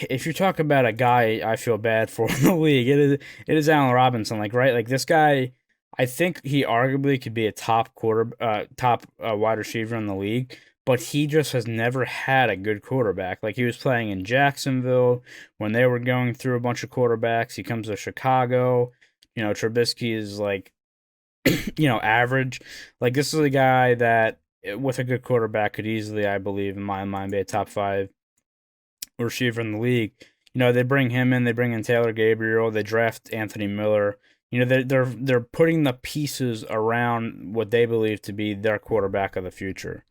if you talk about a guy I feel bad for in the league, it is Allen Robinson. Like, right? Like, this guy, I think he arguably could be a top wide receiver in the league, but he just has never had a good quarterback. Like, he was playing in Jacksonville when they were going through a bunch of quarterbacks. He comes to Chicago. Trubisky is like, average. Like, this is a guy that, with a good quarterback, could easily, I believe, in my mind, be a top 5 receiver in the league. They bring him in. They bring in Taylor Gabriel. They draft Anthony Miller. They're putting the pieces around what they believe to be their quarterback of the future.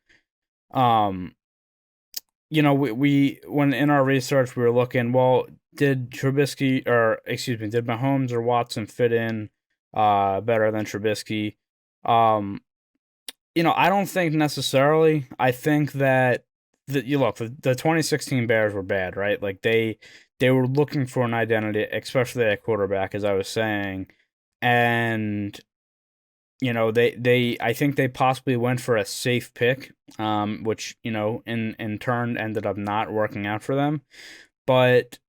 We when in our research we were looking, well, did Mahomes or Watson fit in better than Trubisky? I don't think necessarily. I think that the 2016 Bears were bad, right? Like they were looking for an identity, especially at quarterback, as I was saying, and they I think they possibly went for a safe pick, which in turn ended up not working out for them. But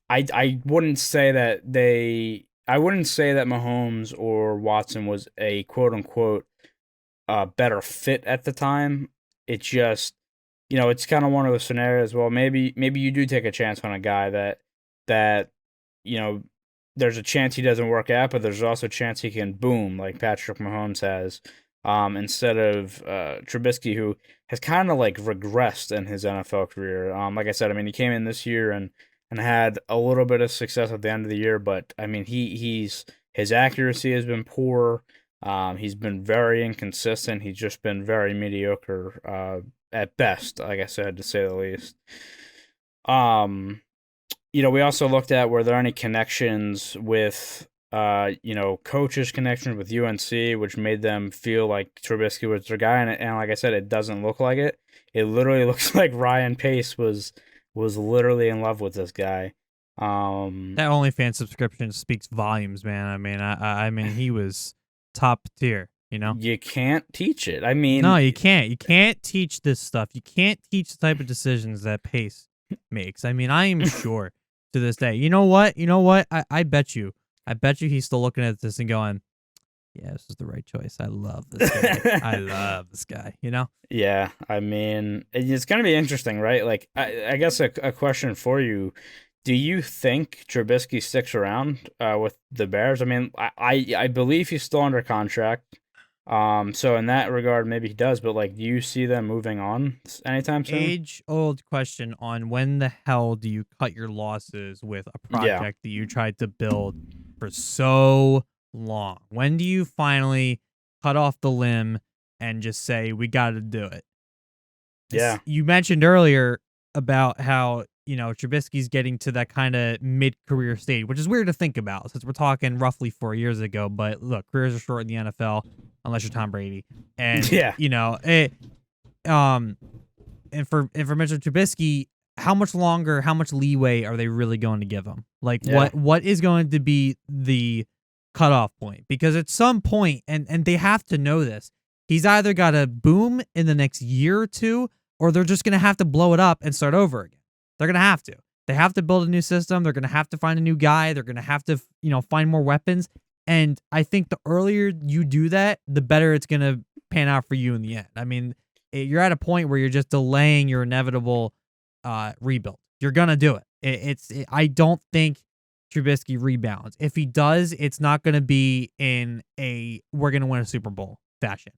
I wouldn't say that Mahomes or Watson was a quote unquote better fit at the time. It's just it's kind of one of those scenarios. Well, maybe you do take a chance on a guy that you know there's a chance he doesn't work out, but there's also a chance he can boom like Patrick Mahomes has. Instead of Trubisky, who has kind of like regressed in his NFL career. Like I said, I mean, he came in this year and had a little bit of success at the end of the year, but I mean, his accuracy has been poor. He's been very inconsistent. He's just been very mediocre at best, like I said, to say the least. We also looked at were there any connections with coaches' connections with UNC, which made them feel like Trubisky was their guy, and like I said, it doesn't look like it. It literally looks like Ryan Pace was literally in love with this guy. That OnlyFans subscription speaks volumes, man. I mean, he was top tier. You can't teach it. I mean, no, you can't. You can't teach this stuff. You can't teach the type of decisions that Pace makes. I mean, I am sure to this day. You know what? I bet you he's still looking at this and going, yeah, this is the right choice. I love this guy. I love this guy, Yeah, I mean, it's going to be interesting, right? Like, I guess a question for you. Do you think Trubisky sticks around with the Bears? I mean, I believe he's still under contract. So in that regard, maybe he does, but like, do you see them moving on anytime soon? Age-old question on when the hell do you cut your losses with a project that you tried to build for so long? When do you finally cut off the limb and just say, we got to do it? Yeah. You mentioned earlier about how, Trubisky's getting to that kind of mid-career stage, which is weird to think about since we're talking roughly 4 years ago. But look, careers are short in the NFL unless you're Tom Brady. And, yeah. And for Mitch Trubisky, how much longer, how much leeway are they really going to give him? Like, what is going to be the cutoff point? Because at some point, and they have to know this, he's either got to boom in the next year or two, or they're just going to have to blow it up and start over again. They're going to have to. They have to build a new system. They're going to have to find a new guy. They're going to have to, find more weapons. And I think the earlier you do that, the better it's going to pan out for you in the end. I mean, you're at a point where you're just delaying your inevitable rebuild. You're going to do it. I don't think Trubisky rebounds. If he does, it's not going to be in we're going to win a Super Bowl fashion.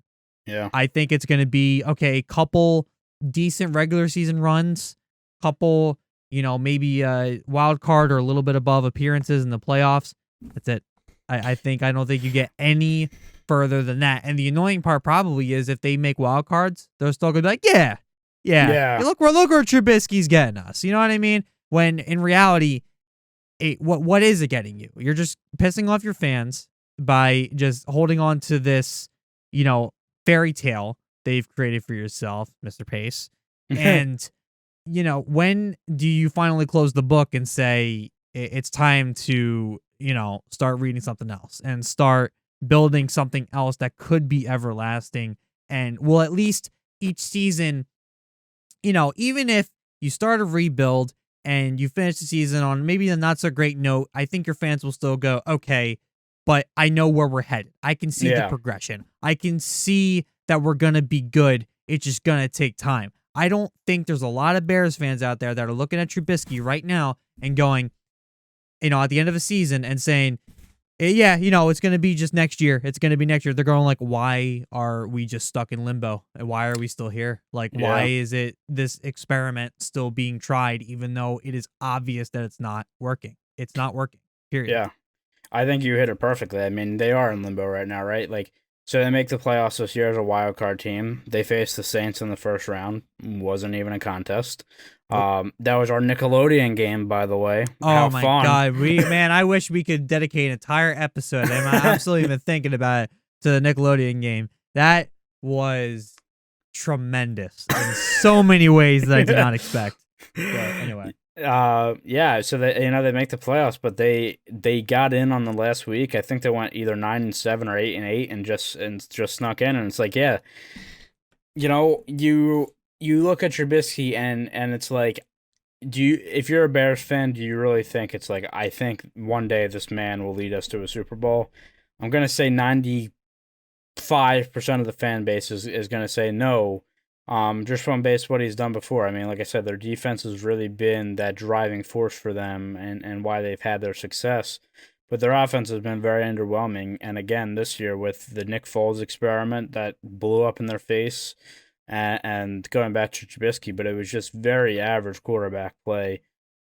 Yeah. I think it's going to be, a couple decent regular season runs, couple, maybe a wild card or a little bit above appearances in the playoffs. That's it. I don't think you get any further than that. And the annoying part probably is if they make wild cards, they're still going to be like, yeah. Look where Trubisky's getting us. You know what I mean? When in reality, what is it getting you? You're just pissing off your fans by just holding on to this, fairy tale they've created for yourself, Mr. Pace. And, when do you finally close the book and say it's time to, start reading something else and start building something else that could be everlasting and will at least each season, even if you start a rebuild and you finish the season on maybe a not so great note, I think your fans will still go, okay, but I know where we're headed. I can see the progression. I can see that we're going to be good. It's just going to take time. I don't think there's a lot of Bears fans out there that are looking at Trubisky right now and going, at the end of a season and saying, it's going to be just next year. It's going to be next year. They're going like, why are we just stuck in limbo? And why are we still here? Like, why is it this experiment still being tried, even though it is obvious that it's not working? It's not working, period. Yeah. I think you hit it perfectly. I mean, they are in limbo right now, right? Like, so they make the playoffs this year as a wild card team. They faced the Saints in the first round. Wasn't even a contest. That was our Nickelodeon game, by the way. Oh my God, I wish we could dedicate an entire episode. I'm absolutely even thinking about it to the Nickelodeon game. That was tremendous in so many ways that I did not expect. But anyway. Yeah, so they make the playoffs, but they got in on the last week. I think they went either 9-7 or 8-8 and just snuck in, and it's like, yeah, you look at Trubisky and it's like, if you're a Bears fan, do you really think it's like, I think one day this man will lead us to a Super Bowl? I'm gonna say 95% of the fan base is gonna say no. Just from base what he's done before. I mean, like I said, their defense has really been that driving force for them and why they've had their success. But their offense has been very underwhelming. And again, this year with the Nick Foles experiment that blew up in their face and going back to Trubisky, but it was just very average quarterback play.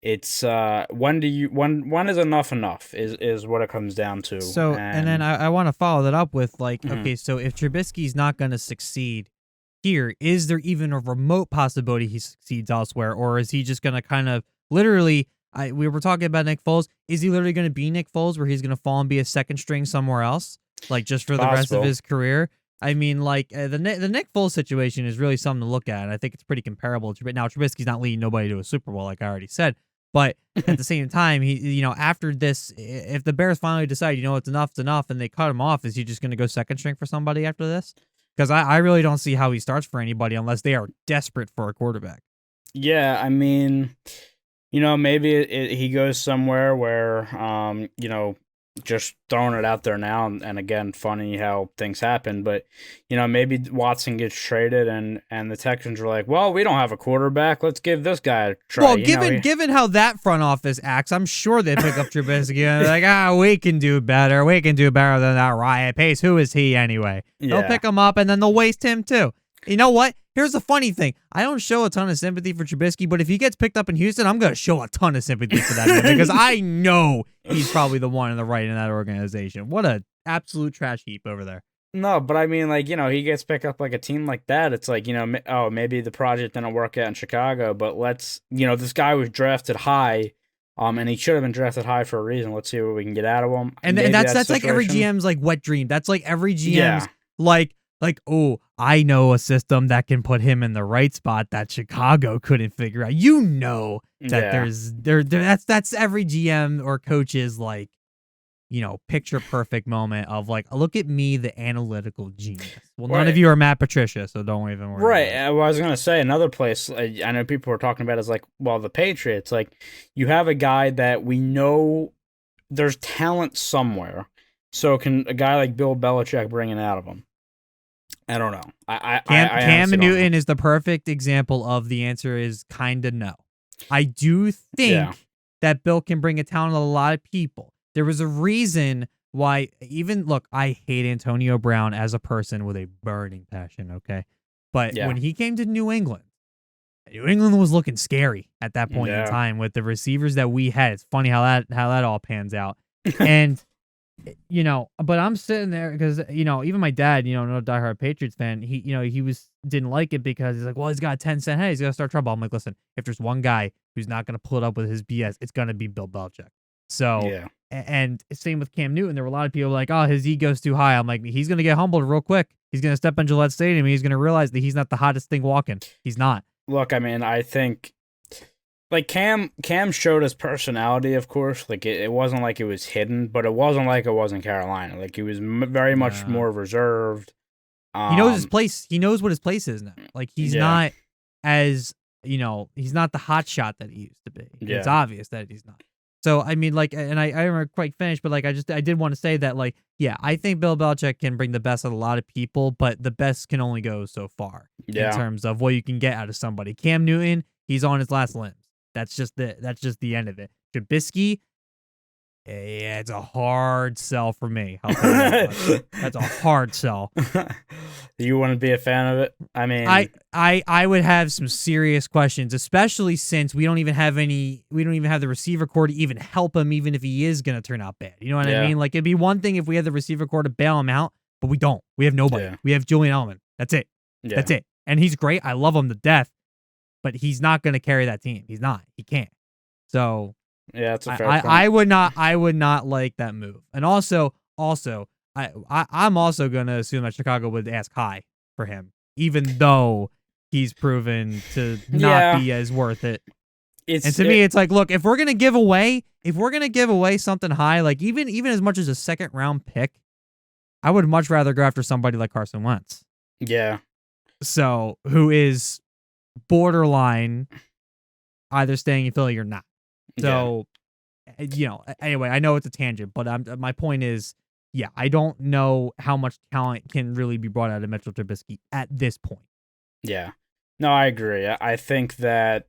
It's when is enough is what it comes down to. So and then I want to follow that up with like, Mhm. okay, so if Trubisky's not going to succeed here, is there even a remote possibility he succeeds elsewhere, or is he just going to kind of literally? We were talking about Nick Foles. Is he literally going to be Nick Foles, where he's going to fall and be a second string somewhere else, like just for the rest of his career? I mean, like the Nick Foles situation is really something to look at. And I think it's pretty comparable. Now Trubisky's not leading nobody to a Super Bowl, like I already said, but at the same time, he after this, if the Bears finally decide, it's enough, and they cut him off, is he just going to go second string for somebody after this? Because I really don't see how he starts for anybody unless they are desperate for a quarterback. Yeah, I mean, maybe he goes somewhere where, just throwing it out there now, and again, funny how things happen, but, maybe Watson gets traded and the Texans are like, well, we don't have a quarterback. Let's give this guy a try. Well, given how that front office acts, I'm sure they pick up Trubisky and they're like, we can do better. We can do better than that Ryan Pace. Who is he anyway? Yeah. They'll pick him up and then they'll waste him too. You know what? Here's the funny thing. I don't show a ton of sympathy for Trubisky, but if he gets picked up in Houston, I'm going to show a ton of sympathy for that man because I know he's probably the one in the right in that organization. What a absolute trash heap over there. No, but I mean, like, he gets picked up like a team like that. It's like, maybe the project didn't work out in Chicago, but this guy was drafted high, and he should have been drafted high for a reason. Let's see what we can get out of him. And that's like every GM's like wet dream. That's like every GM's like, oh, I know a system that can put him in the right spot that Chicago couldn't figure out. That that's every GM or coach's like, picture perfect moment of like, look at me, the analytical genius. Well, none of you are Matt Patricia, so don't even worry. Right. Well, I was going to say another place I know people were talking about is like, well, the Patriots, like you have a guy that we know there's talent somewhere. So can a guy like Bill Belichick bring it out of him? I don't know. Cam Newton is the perfect example of the answer is kind of no. I do think that Bill can bring a talent to a lot of people. There was a reason why I hate Antonio Brown as a person with a burning passion, okay? But when he came to New England was looking scary at that point in time with the receivers that we had. It's funny how that all pans out. And but I'm sitting there because, even my dad, no diehard Patriots fan, he didn't like it because he's like, well, he's got a 10-cent head. He's got to start trouble. I'm like, listen, if there's one guy who's not going to pull it up with his BS, it's going to be Bill Belichick. So, and same with Cam Newton. There were a lot of people like, oh, his ego's too high. I'm like, he's going to get humbled real quick. He's going to step on Gillette Stadium and he's going to realize that he's not the hottest thing walking. He's not. Look, I mean, I think like Cam showed his personality, of course. Like it wasn't like it was hidden, but it wasn't like it was in Carolina. Like he was very much more reserved. He knows his place. He knows what his place is now. Like he's not as he's not the hot shot that he used to be. Yeah. It's obvious that he's not. So I mean, like, and I remember quite finished, but like I did want to say that like I think Bill Belichick can bring the best out of a lot of people, but the best can only go so far in terms of what you can get out of somebody. Cam Newton, he's on his last limbs. That's just the end of it. Trubisky, it's a hard sell for me. I'll tell you that. That's a hard sell. You wouldn't be a fan of it? I mean, I would have some serious questions, especially since we don't even have the receiver core to even help him, even if he is gonna turn out bad. You know what I mean? Like it'd be one thing if we had the receiver core to bail him out, but we don't. We have nobody. Yeah. We have Julian Edelman. That's it. Yeah. That's it. And he's great. I love him to death. But he's not going to carry that team. He's not. He can't. So yeah, that's a fair point. I would not like that move. And also, I'm also going to assume that Chicago would ask high for him, even though he's proven to not be as worth it. And to me, it's like, look, if we're gonna give away something high, like even as much as a second round pick, I would much rather go after somebody like Carson Wentz. Yeah. So who is borderline either staying in Philly or not. So, anyway, I know it's a tangent, but my point is, I don't know how much talent can really be brought out of Mitchell Trubisky at this point. Yeah. No, I agree. I think that,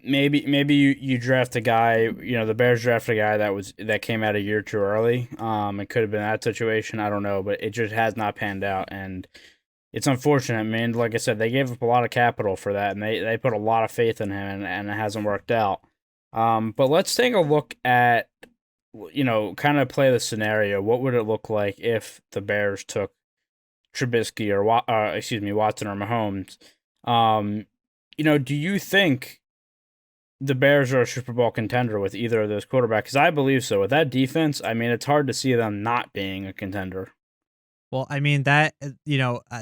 maybe you draft a guy, the Bears draft a guy that came out a year too early. It could have been that situation. I don't know, but it just has not panned out, and it's unfortunate, man. Like I said, they gave up a lot of capital for that, and they put a lot of faith in him, and it hasn't worked out. But let's take a look at, kind of play the scenario. What would it look like if the Bears took Trubisky or Watson or Mahomes? Do you think the Bears are a Super Bowl contender with either of those quarterbacks? Because I believe so. With that defense, I mean, it's hard to see them not being a contender. Well, I mean, that,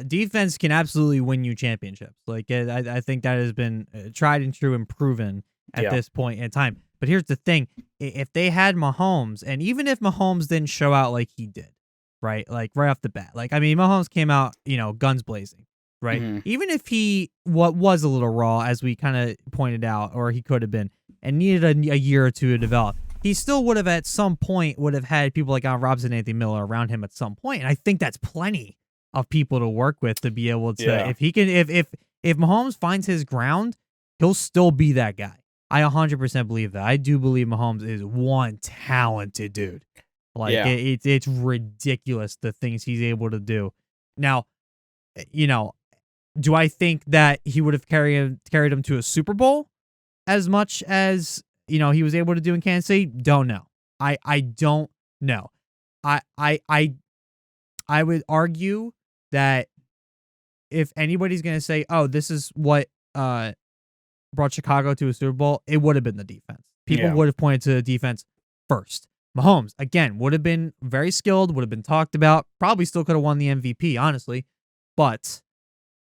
defense can absolutely win you championships. Like, I think that has been tried and true and proven at this point in time. But here's the thing. If they had Mahomes, and even if Mahomes didn't show out like he did, right? Like, right off the bat. Like, I mean, Mahomes came out, guns blazing, right? Mm-hmm. Even if he was a little raw, as we kind of pointed out, or he could have been, and needed a year or two to develop, he still would have at some point had people like Allen Robinson and Anthony Miller around him at some point. And I think that's plenty of people to work with to be able to, if he can, if Mahomes finds his ground, he'll still be that guy. I 100% believe that. I do believe Mahomes is one talented dude. Like, it's ridiculous the things he's able to do. Now, do I think that he would have carried him to a Super Bowl as much as he was able to do in Kansas City? Don't know. I don't know. I would argue that if anybody's gonna say, oh, this is what brought Chicago to a Super Bowl, it would have been the defense. People would have pointed to the defense first. Mahomes, again, would have been very skilled, would have been talked about, probably still could have won the MVP, honestly. But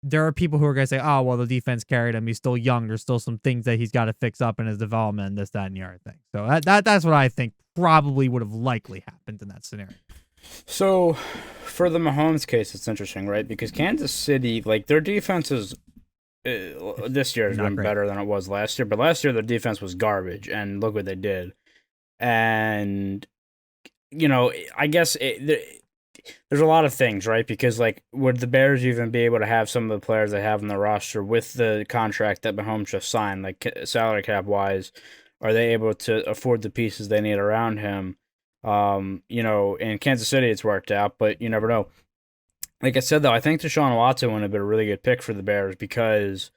there are people who are going to say, oh, well, the defense carried him. He's still young. There's still some things that he's got to fix up in his development, this, that, and the other thing. So that's what I think probably would have likely happened in that scenario. So for the Mahomes case, it's interesting, right? Because Kansas City, like, their defense is this year has been better than it was last year. But last year, their defense was garbage, and look what they did. And, I guess there's a lot of things, right? Because, like, would the Bears even be able to have some of the players they have on the roster with the contract that Mahomes just signed, like salary cap wise? Are they able to afford the pieces they need around him? In Kansas City, it's worked out, but you never know. Like I said, though, I think Deshaun Watson would have been a really good pick for the Bears because,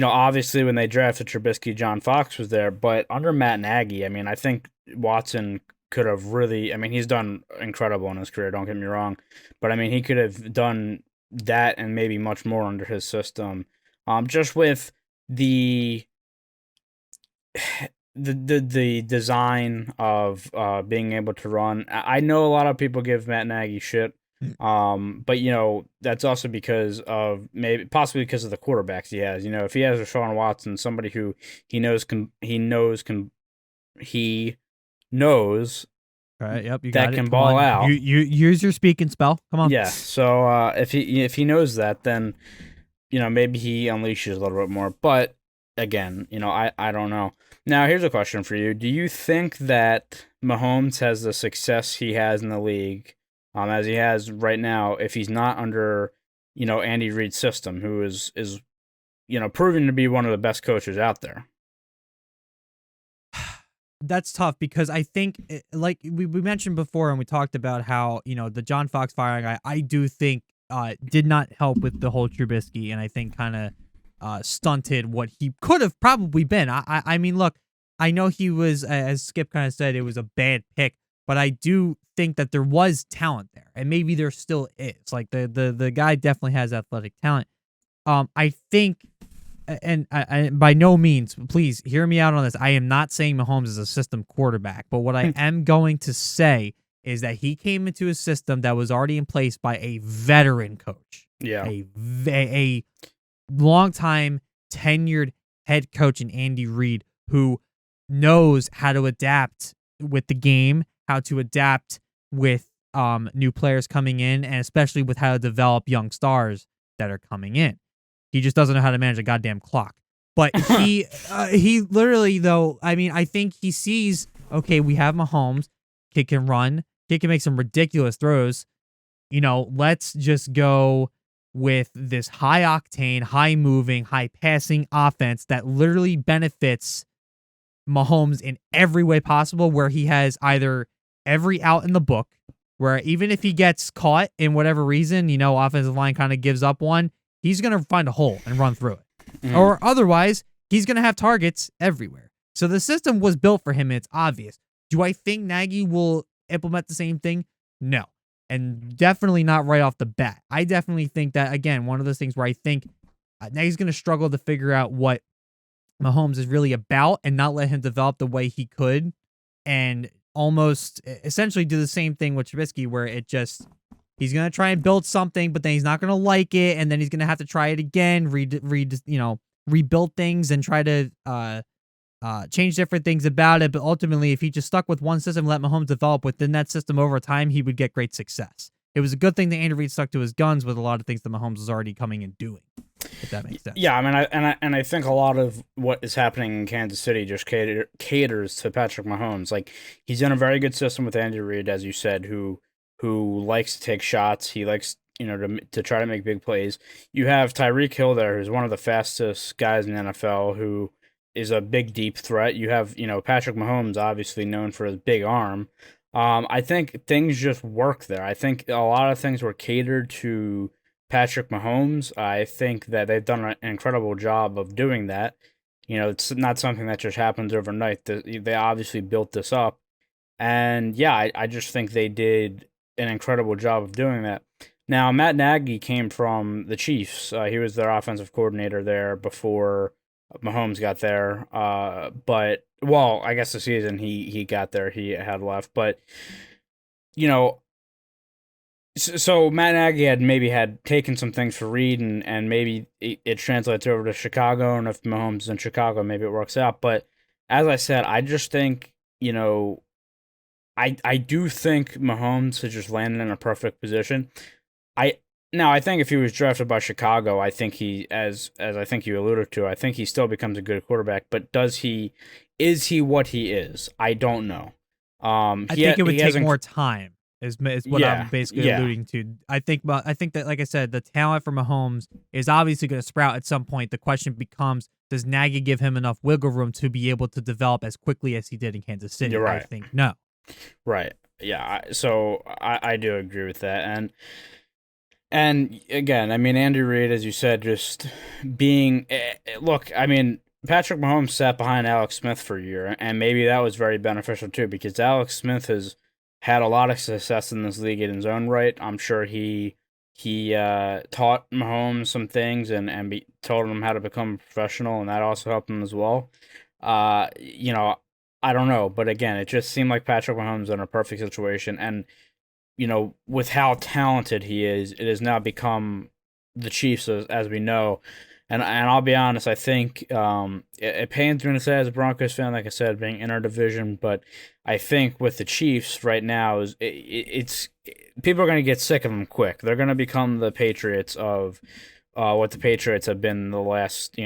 obviously when they drafted Trubisky, John Fox was there, but under Matt Nagy, I mean, I think Watson could have really, I mean, he's done incredible in his career, don't get me wrong, but I mean, he could have done that and maybe much more under his system. Just with the design of being able to run. I know a lot of people give Matt Nagy shit, but that's also because of possibly because of the quarterbacks he has. If he has Deshaun Watson, somebody who he knows Right, yep, you that got it. can Come ball on. out. You use your speak and spell. Come on. Yeah. So if he knows that, then maybe he unleashes a little bit more. But again, I don't know. Now here's a question for you: do you think that Mahomes has the success he has in the league, as he has right now, if he's not under Andy Reid's system, who is proven to be one of the best coaches out there? That's tough because I think, like we mentioned before, and we talked about how the John Fox firing, I do think did not help with the whole Trubisky, and I think kind of stunted what he could have probably been. I mean, look, I know he was, as Skip kind of said, it was a bad pick, but I do think that there was talent there, and maybe there still is. Like the guy definitely has athletic talent. I think. And by no means, please hear me out on this. I am not saying Mahomes is a system quarterback, but what I am going to say is that he came into a system that was already in place by a veteran coach, Yeah. a longtime tenured head coach in Andy Reid, who knows how to adapt with the game, how to adapt with new players coming in, and especially with how to develop young stars that are coming in. He just doesn't know how to manage a goddamn clock. But he literally, though, I mean, I think he sees, okay, we have Mahomes, kid can run, kid can make some ridiculous throws. Let's just go with this high octane, high moving, high passing offense that literally benefits Mahomes in every way possible, where he has either every out in the book, where even if he gets caught in whatever reason, offensive line kind of gives up one, he's going to find a hole and run through it. Mhm. Or otherwise, he's going to have targets everywhere. So the system was built for him, and it's obvious. Do I think Nagy will implement the same thing? No. And definitely not right off the bat. I definitely think that, again, one of those things where I think Nagy's going to struggle to figure out what Mahomes is really about and not let him develop the way he could, and almost essentially do the same thing with Trubisky, where he's going to try and build something, but then he's not going to like it, and then he's going to have to try it again, rebuild things and try to change different things about it. But ultimately, if he just stuck with one system, let Mahomes develop within that system over time, he would get great success. It was a good thing that Andy Reid stuck to his guns with a lot of things that Mahomes was already coming and doing, if that makes sense. Yeah, I mean, I think a lot of what is happening in Kansas City just caters to Patrick Mahomes. Like, he's in a very good system with Andy Reid, as you said, who likes to take shots. He likes, to try to make big plays. You have Tyreek Hill there, who's one of the fastest guys in the NFL, who is a big, deep threat. You have, Patrick Mahomes, obviously known for his big arm. I think things just work there. I think a lot of things were catered to Patrick Mahomes. I think that they've done an incredible job of doing that. It's not something that just happens overnight. They obviously built this up. And yeah, I just think they did an incredible job of doing that. Now, Matt Nagy came from the Chiefs. He was their offensive coordinator there before Mahomes got there. I guess the season he got there, he had left. But, so Matt Nagy had taken some things for Reid, and maybe it translates over to Chicago. And if Mahomes is in Chicago, maybe it works out. But as I said, I just think, I do think Mahomes has just landed in a perfect position. I think if he was drafted by Chicago, I think he, as I think you alluded to, I think he still becomes a good quarterback. But is he what he is? I don't know. I think it would take more time. Is what I'm basically alluding to. I think that, like I said, the talent for Mahomes is obviously going to sprout at some point. The question becomes, does Nagy give him enough wiggle room to be able to develop as quickly as he did in Kansas City? You're right. I think no. Right. Yeah. So I do agree with that. And again, I mean, Andy Reid, as you said, just being look. I mean, Patrick Mahomes sat behind Alex Smith for a year, and maybe that was very beneficial too, because Alex Smith has had a lot of success in this league in his own right. I'm sure he taught Mahomes some things and told him how to become a professional, and that also helped him as well. I don't know, but again, it just seemed like Patrick Mahomes in a perfect situation, and with how talented he is, it has now become the Chiefs as we know. And I'll be honest, I think it pains me to say as a Broncos fan, like I said, being in our division, but I think with the Chiefs right now, it's people are going to get sick of them quick. They're going to become the Patriots of what the Patriots have been the last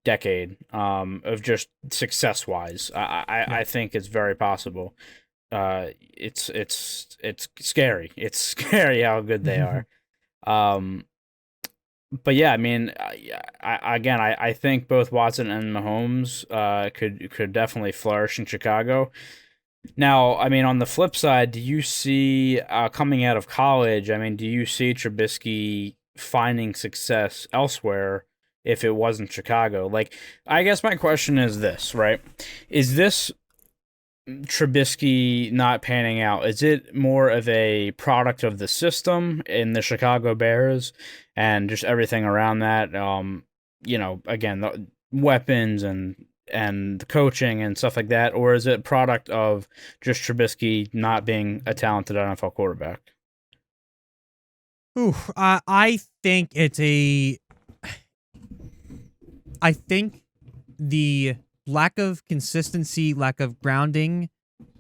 decade of just success wise. I think it's very possible. It's scary. It's scary how good they are. But yeah, I mean, I think both Watson and Mahomes could definitely flourish in Chicago. Now, I mean, on the flip side, do you see coming out of college? I mean, do you see Trubisky finding success elsewhere if it wasn't Chicago? Like, I guess my question is this, right? Is this Trubisky not panning out? Is it more of a product of the system in the Chicago Bears and just everything around that? Again, the weapons and and the coaching and stuff like that, or is it product of just Trubisky not being a talented NFL quarterback? Ooh, I think it's a. I think the lack of consistency, lack of grounding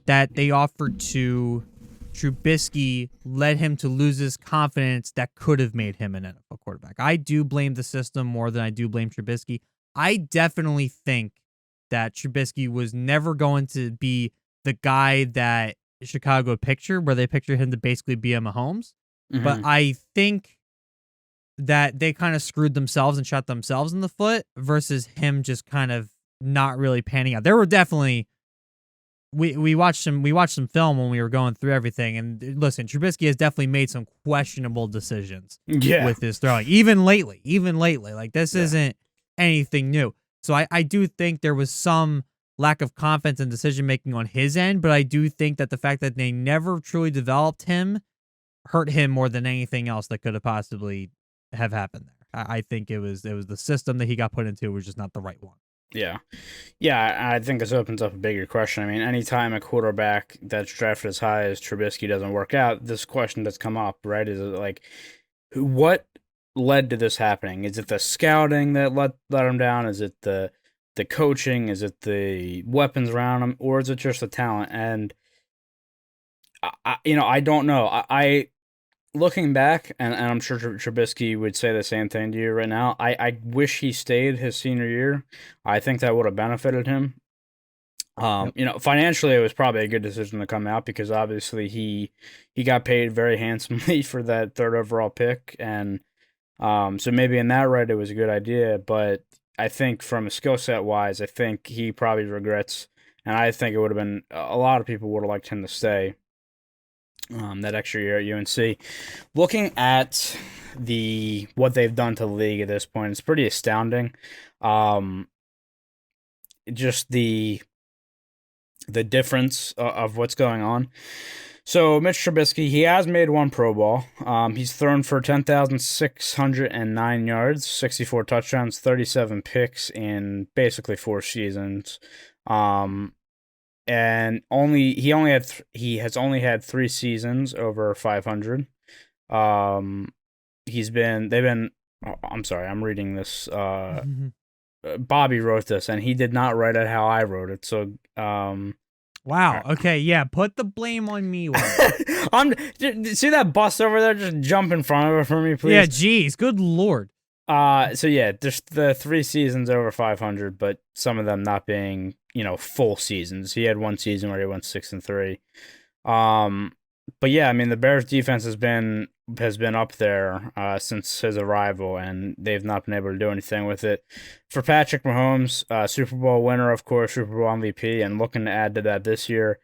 that they offered to Trubisky led him to lose his confidence that could have made him an NFL quarterback. I do blame the system more than I do blame Trubisky. I definitely think that Trubisky was never going to be the guy that Chicago pictured, where they pictured him to basically be a Mahomes. But I think that they kind of screwed themselves and shot themselves in the foot versus him just kind of not really panning out. There were definitely we watched some film when we were going through everything, and listen, Trubisky has definitely made some questionable decisions with his throwing, even lately. Like this isn't anything new. So I do think there was some lack of confidence and decision making on his end, but I do think that the fact that they never truly developed him hurt him more than anything else that could have possibly have happened there. I think it was the system that he got put into was just not the right one. Yeah. I think this opens up a bigger question. I mean, anytime a quarterback that's drafted as high as Trubisky doesn't work out, this question that's come up, right? Is it like, what led to this happening? Is it the scouting that let him down? Is it the coaching? Is it the weapons around him? Or is it just the talent? And, I don't know. I looking back, and I'm sure Trubisky would say the same thing to you right now, I wish he stayed his senior year. I think that would have benefited him. Financially, it was probably a good decision to come out because obviously he got paid very handsomely for that third overall pick, and so maybe in that right, it was a good idea. But I think from a skill set wise, I think he probably regrets, and I think it would have been a lot of people would have liked him to stay. That extra year at UNC. Looking at what they've done to the league at this point, it's pretty astounding. Just the difference of what's going on. So Mitch Trubisky, he has made one Pro Bowl. He's thrown for 10,609 yards, 64 touchdowns, 37 picks in basically 4 seasons. And he has only had 3 seasons over 500. I'm sorry, I'm reading this. Bobby wrote this, and he did not write it how I wrote it. So, wow. Okay, yeah. Put the blame on me. See that bus over there? Just jump in front of it for me, please. Yeah, geez, good lord. So yeah, there's the 3 seasons over 500, but some of them not being, full seasons. He had 1 season where he went 6-3. But yeah, I mean the Bears defense has been up there since his arrival, and they've not been able to do anything with it. For Patrick Mahomes, Super Bowl winner, of course, Super Bowl MVP, and looking to add to that this year,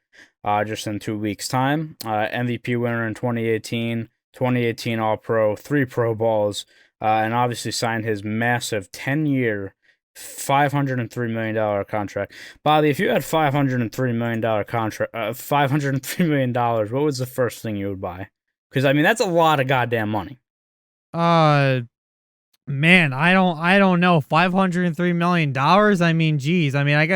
just in 2 weeks' time. MVP winner in 2018, 2018 All-Pro, 3 Pro Bowls. And obviously signed his massive 10-year, $503 million contract. Bobby, if you had $503 million contract, $503 million, what was the first thing you would buy? Because I mean that's a lot of goddamn money. Man, I don't know. $503 million. I mean, geez. I mean, I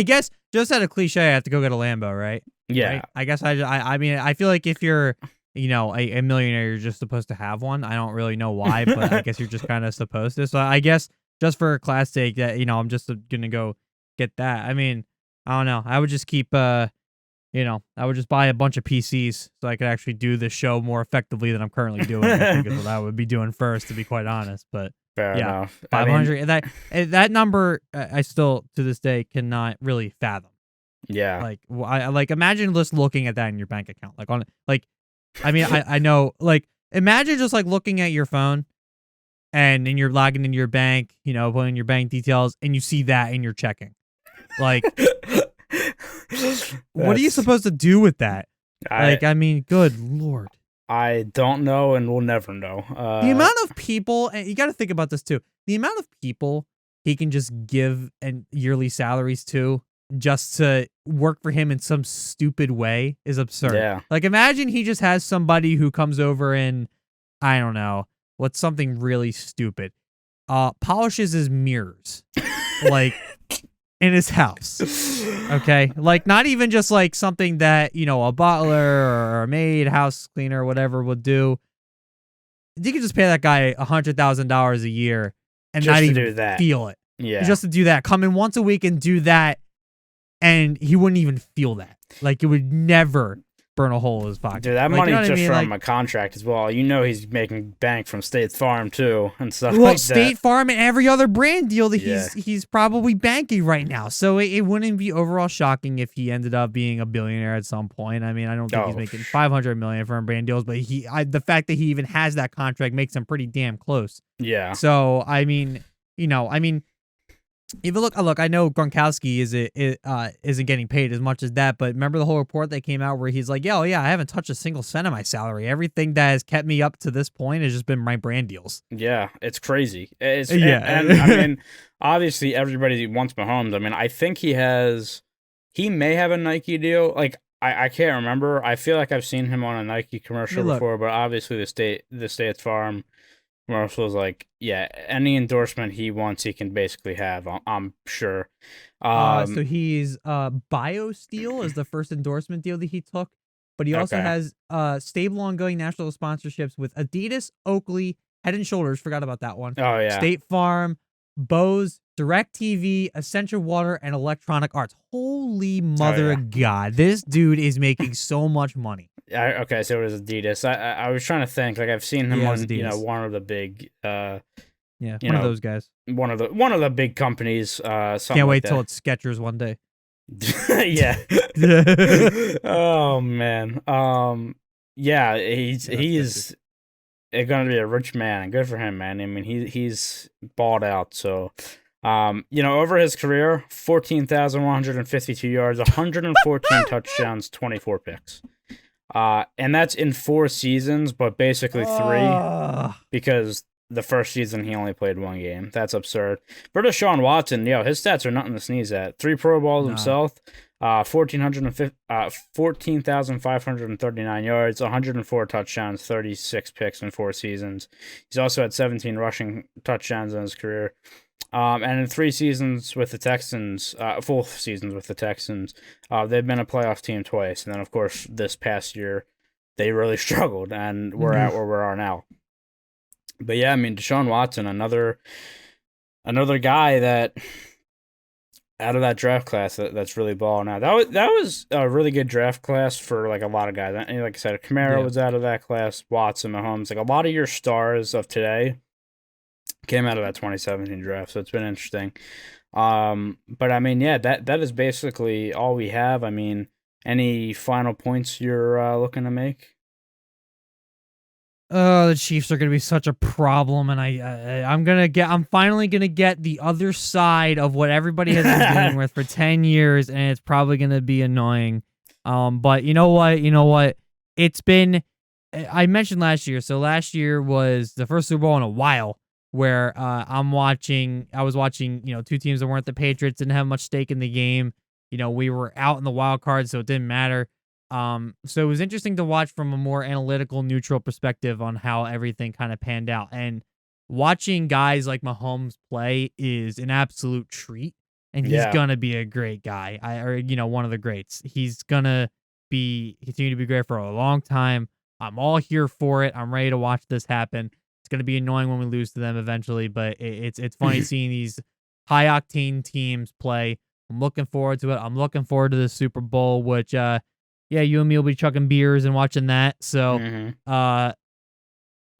guess just out of cliche, I have to go get a Lambo, right? Yeah. Right? I guess I mean, I feel like if you're a millionaire, you're just supposed to have one. I don't really know why, but I guess you're just kind of supposed to. So I guess just for class sake, that I'm just gonna go get that. I mean, I don't know. I would just keep, I would just buy a bunch of PCs so I could actually do the show more effectively than I'm currently doing. I think is what I would be doing first, to be quite honest. But Fair enough. 500. That number, I still to this day cannot really fathom. Yeah. Like imagine just looking at that in your bank account, I mean, I know, imagine just looking at your phone and then you're logging into your bank, putting your bank details, and you see that in your checking. What are you supposed to do with that? I mean, good Lord. I don't know and we'll never know. The amount of people, and you got to think about this too, the amount of people he can just give yearly salaries to just to work for him in some stupid way is absurd. Yeah. Imagine he just has somebody who comes over and, I don't know, what's something really stupid, polishes his mirrors. in his house. Okay, like not even just like something that a butler or a maid, house cleaner, or whatever would do. You could just pay that guy $100,000 a year and Just not to even do that. feel it. Yeah. Just to do that, come in once a week and do that, and he wouldn't even feel that. Like it would never burn a hole in his pocket. Dude, that like, money's what I just mean? from Like, a contract as well. He's making bank from State Farm too and stuff well, like State that. Farm and every other brand deal that Yeah. he's probably banking right now. So it wouldn't be overall shocking if he ended up being a billionaire at some point. I mean, I don't think he's making $500 million from brand deals, but the fact that he even has that contract makes him pretty damn close. Yeah. So I mean, even look, I know Gronkowski isn't getting paid as much as that, but remember the whole report that came out where he's like, yeah, I haven't touched a single cent of my salary. Everything that has kept me up to this point has just been my brand deals. Yeah, it's crazy. Yeah. And I mean, obviously everybody wants Mahomes. I mean, I think he may have a Nike deal. Like I can't remember. I feel like I've seen him on a Nike commercial before, but obviously the State Farm commercial is like, yeah, any endorsement he wants, he can basically have. I'm sure. So he's BioSteel is the first endorsement deal that he took, but he also has stable ongoing national sponsorships with Adidas, Oakley, Head and Shoulders. Forgot about that one. Oh yeah. State Farm, Bose, DirecTV, Essential Water, and Electronic Arts. Holy mother of God. This dude is making so much money. Okay, so it was Adidas. I was trying to think. Like I've seen him on Adidas. one of the big one of those guys. One of the big companies. Can't wait till it's Skechers one day. Yeah. Oh man. Yeah, he's going to be a rich man. Good for him, man. I mean, he's balled out. So, over his career, 14,152 yards, 114 touchdowns, 24 picks. And that's in 4 seasons, but basically 3 because the first season he only played 1 game. That's absurd. For Deshaun Watson, his stats are nothing to sneeze at. 3 Pro Bowls himself, 14,539 yards, 104 touchdowns, 36 picks in 4 seasons. He's also had 17 rushing touchdowns in his career. And in 3 seasons with the Texans, full seasons with the Texans, they've been a playoff team twice. And then, of course, this past year, they really struggled, and we're at where we are now. But yeah, I mean, Deshaun Watson, another guy that out of that draft class that's really balling out. That was a really good draft class for like a lot of guys. And like I said, Kamara was out of that class, Watson, Mahomes, like a lot of your stars of today came out of that 2017 draft, so it's been interesting. But I mean, yeah, that is basically all we have. I mean, any final points you're looking to make? The Chiefs are gonna be such a problem, and I'm finally gonna get the other side of what everybody has been dealing with for 10 years, and it's probably gonna be annoying. But you know what? It's been. I mentioned last year, so last year was the first Super Bowl in a while where I was watching, 2 teams that weren't the Patriots, didn't have much stake in the game. We were out in the wild card, so it didn't matter. So it was interesting to watch from a more analytical, neutral perspective on how everything kind of panned out. And watching guys like Mahomes play is an absolute treat. And he's gonna be a great guy. One of the greats. He's gonna continue to be great for a long time. I'm all here for it. I'm ready to watch this happen. It's gonna be annoying when we lose to them eventually, but it's funny seeing these high octane teams play. I'm looking forward to it. I'm looking forward to the Super Bowl, which yeah, you and me will be chucking beers and watching that. So,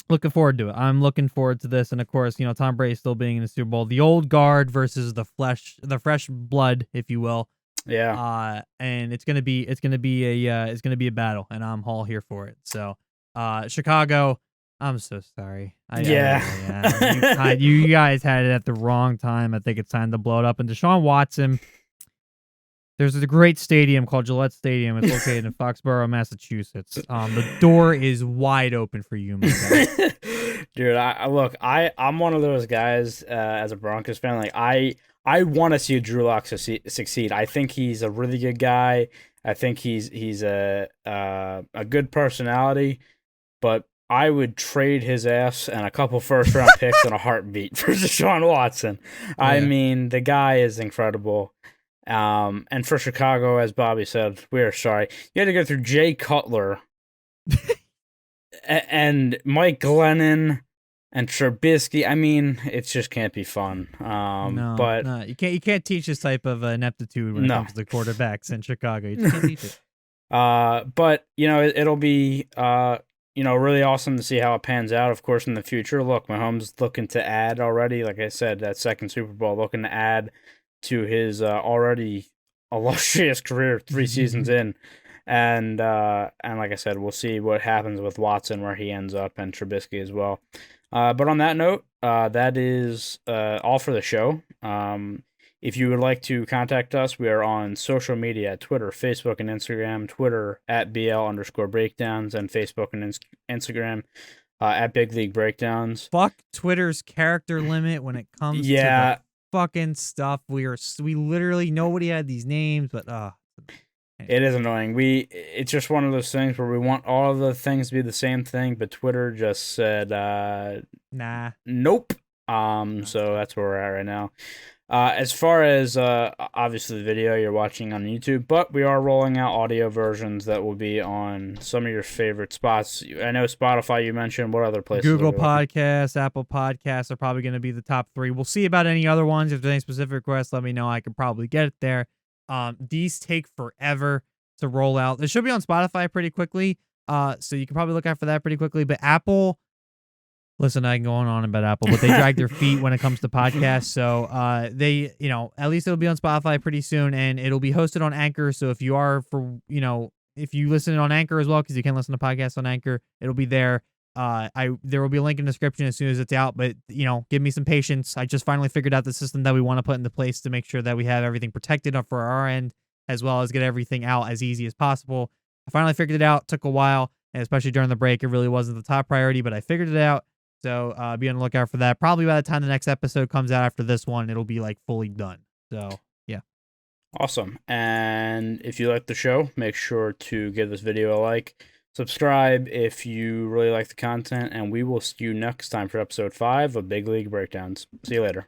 looking forward to it. I'm looking forward to this, and of course, Tom Brady still being in the Super Bowl, the old guard versus the fresh blood, if you will. Yeah. And it's gonna be a battle, and I'm all here for it. So, Chicago, I'm so sorry. You guys had it at the wrong time. I think it's time to blow it up. And Deshaun Watson. There's a great stadium called Gillette Stadium. It's located in Foxborough, Massachusetts. The door is wide open for you, my guy. Dude, I'm one of those guys as a Broncos fan. Like I want to see Drew Lock succeed. I think he's a really good guy. I think he's a good personality. But I would trade his ass and a couple first round picks in a heartbeat for Deshaun Watson. I Yeah. mean, the guy is incredible. And for Chicago, as Bobby said, we are sorry. You had to go through Jay Cutler and Mike Glennon and Trubisky. I mean, it just can't be fun. But no, you can't teach this type of ineptitude when it No. comes to quarterbacks in Chicago. You just can't teach it. but it'll be really awesome to see how it pans out. Of course, in the future, look, Mahomes looking to add already. Like I said, that second Super Bowl, looking to add to his already illustrious career 3 seasons in. And like I said, we'll see what happens with Watson, where he ends up, and Trubisky as well. But on that note, that is all for the show. If you would like to contact us, we are on social media at Twitter, Facebook, and Instagram. Twitter at BL_breakdowns, and Facebook and Instagram at Big League Breakdowns. Fuck Twitter's character limit when it comes to the fucking stuff. We literally, nobody had these names, but it is annoying. It's just one of those things where we want all of the things to be the same thing, but Twitter just said nah. Nope. So that's where we're at right now. As far as obviously the video you're watching on YouTube, but we are rolling out audio versions that will be on some of your favorite spots. I know Spotify you mentioned. What other places? Google Podcasts, Apple Podcasts are probably going to be the top 3. We'll see about any other ones. If there's any specific requests, let me know. I could probably get it there. These take forever to roll out. It should be on Spotify pretty quickly. So you can probably look out for that pretty quickly. But Apple, listen, I can go on about Apple, but they drag their feet when it comes to podcasts. So they, at least it'll be on Spotify pretty soon, and it'll be hosted on Anchor. So if you are if you listen on Anchor as well, because you can listen to podcasts on Anchor, it'll be there. There will be a link in the description as soon as it's out, but give me some patience. I just finally figured out the system that we want to put into place to make sure that we have everything protected up for our end, as well as get everything out as easy as possible. I finally figured it out. Took a while, and especially during the break, it really wasn't the top priority, but I figured it out. So be on the lookout for that. Probably by the time the next episode comes out after this one, it'll be like fully done. So yeah. Awesome. And if you like the show, make sure to give this video a like. Subscribe if you really like the content, and we will see you next time for episode 5 of Big League Breakdowns. See you later.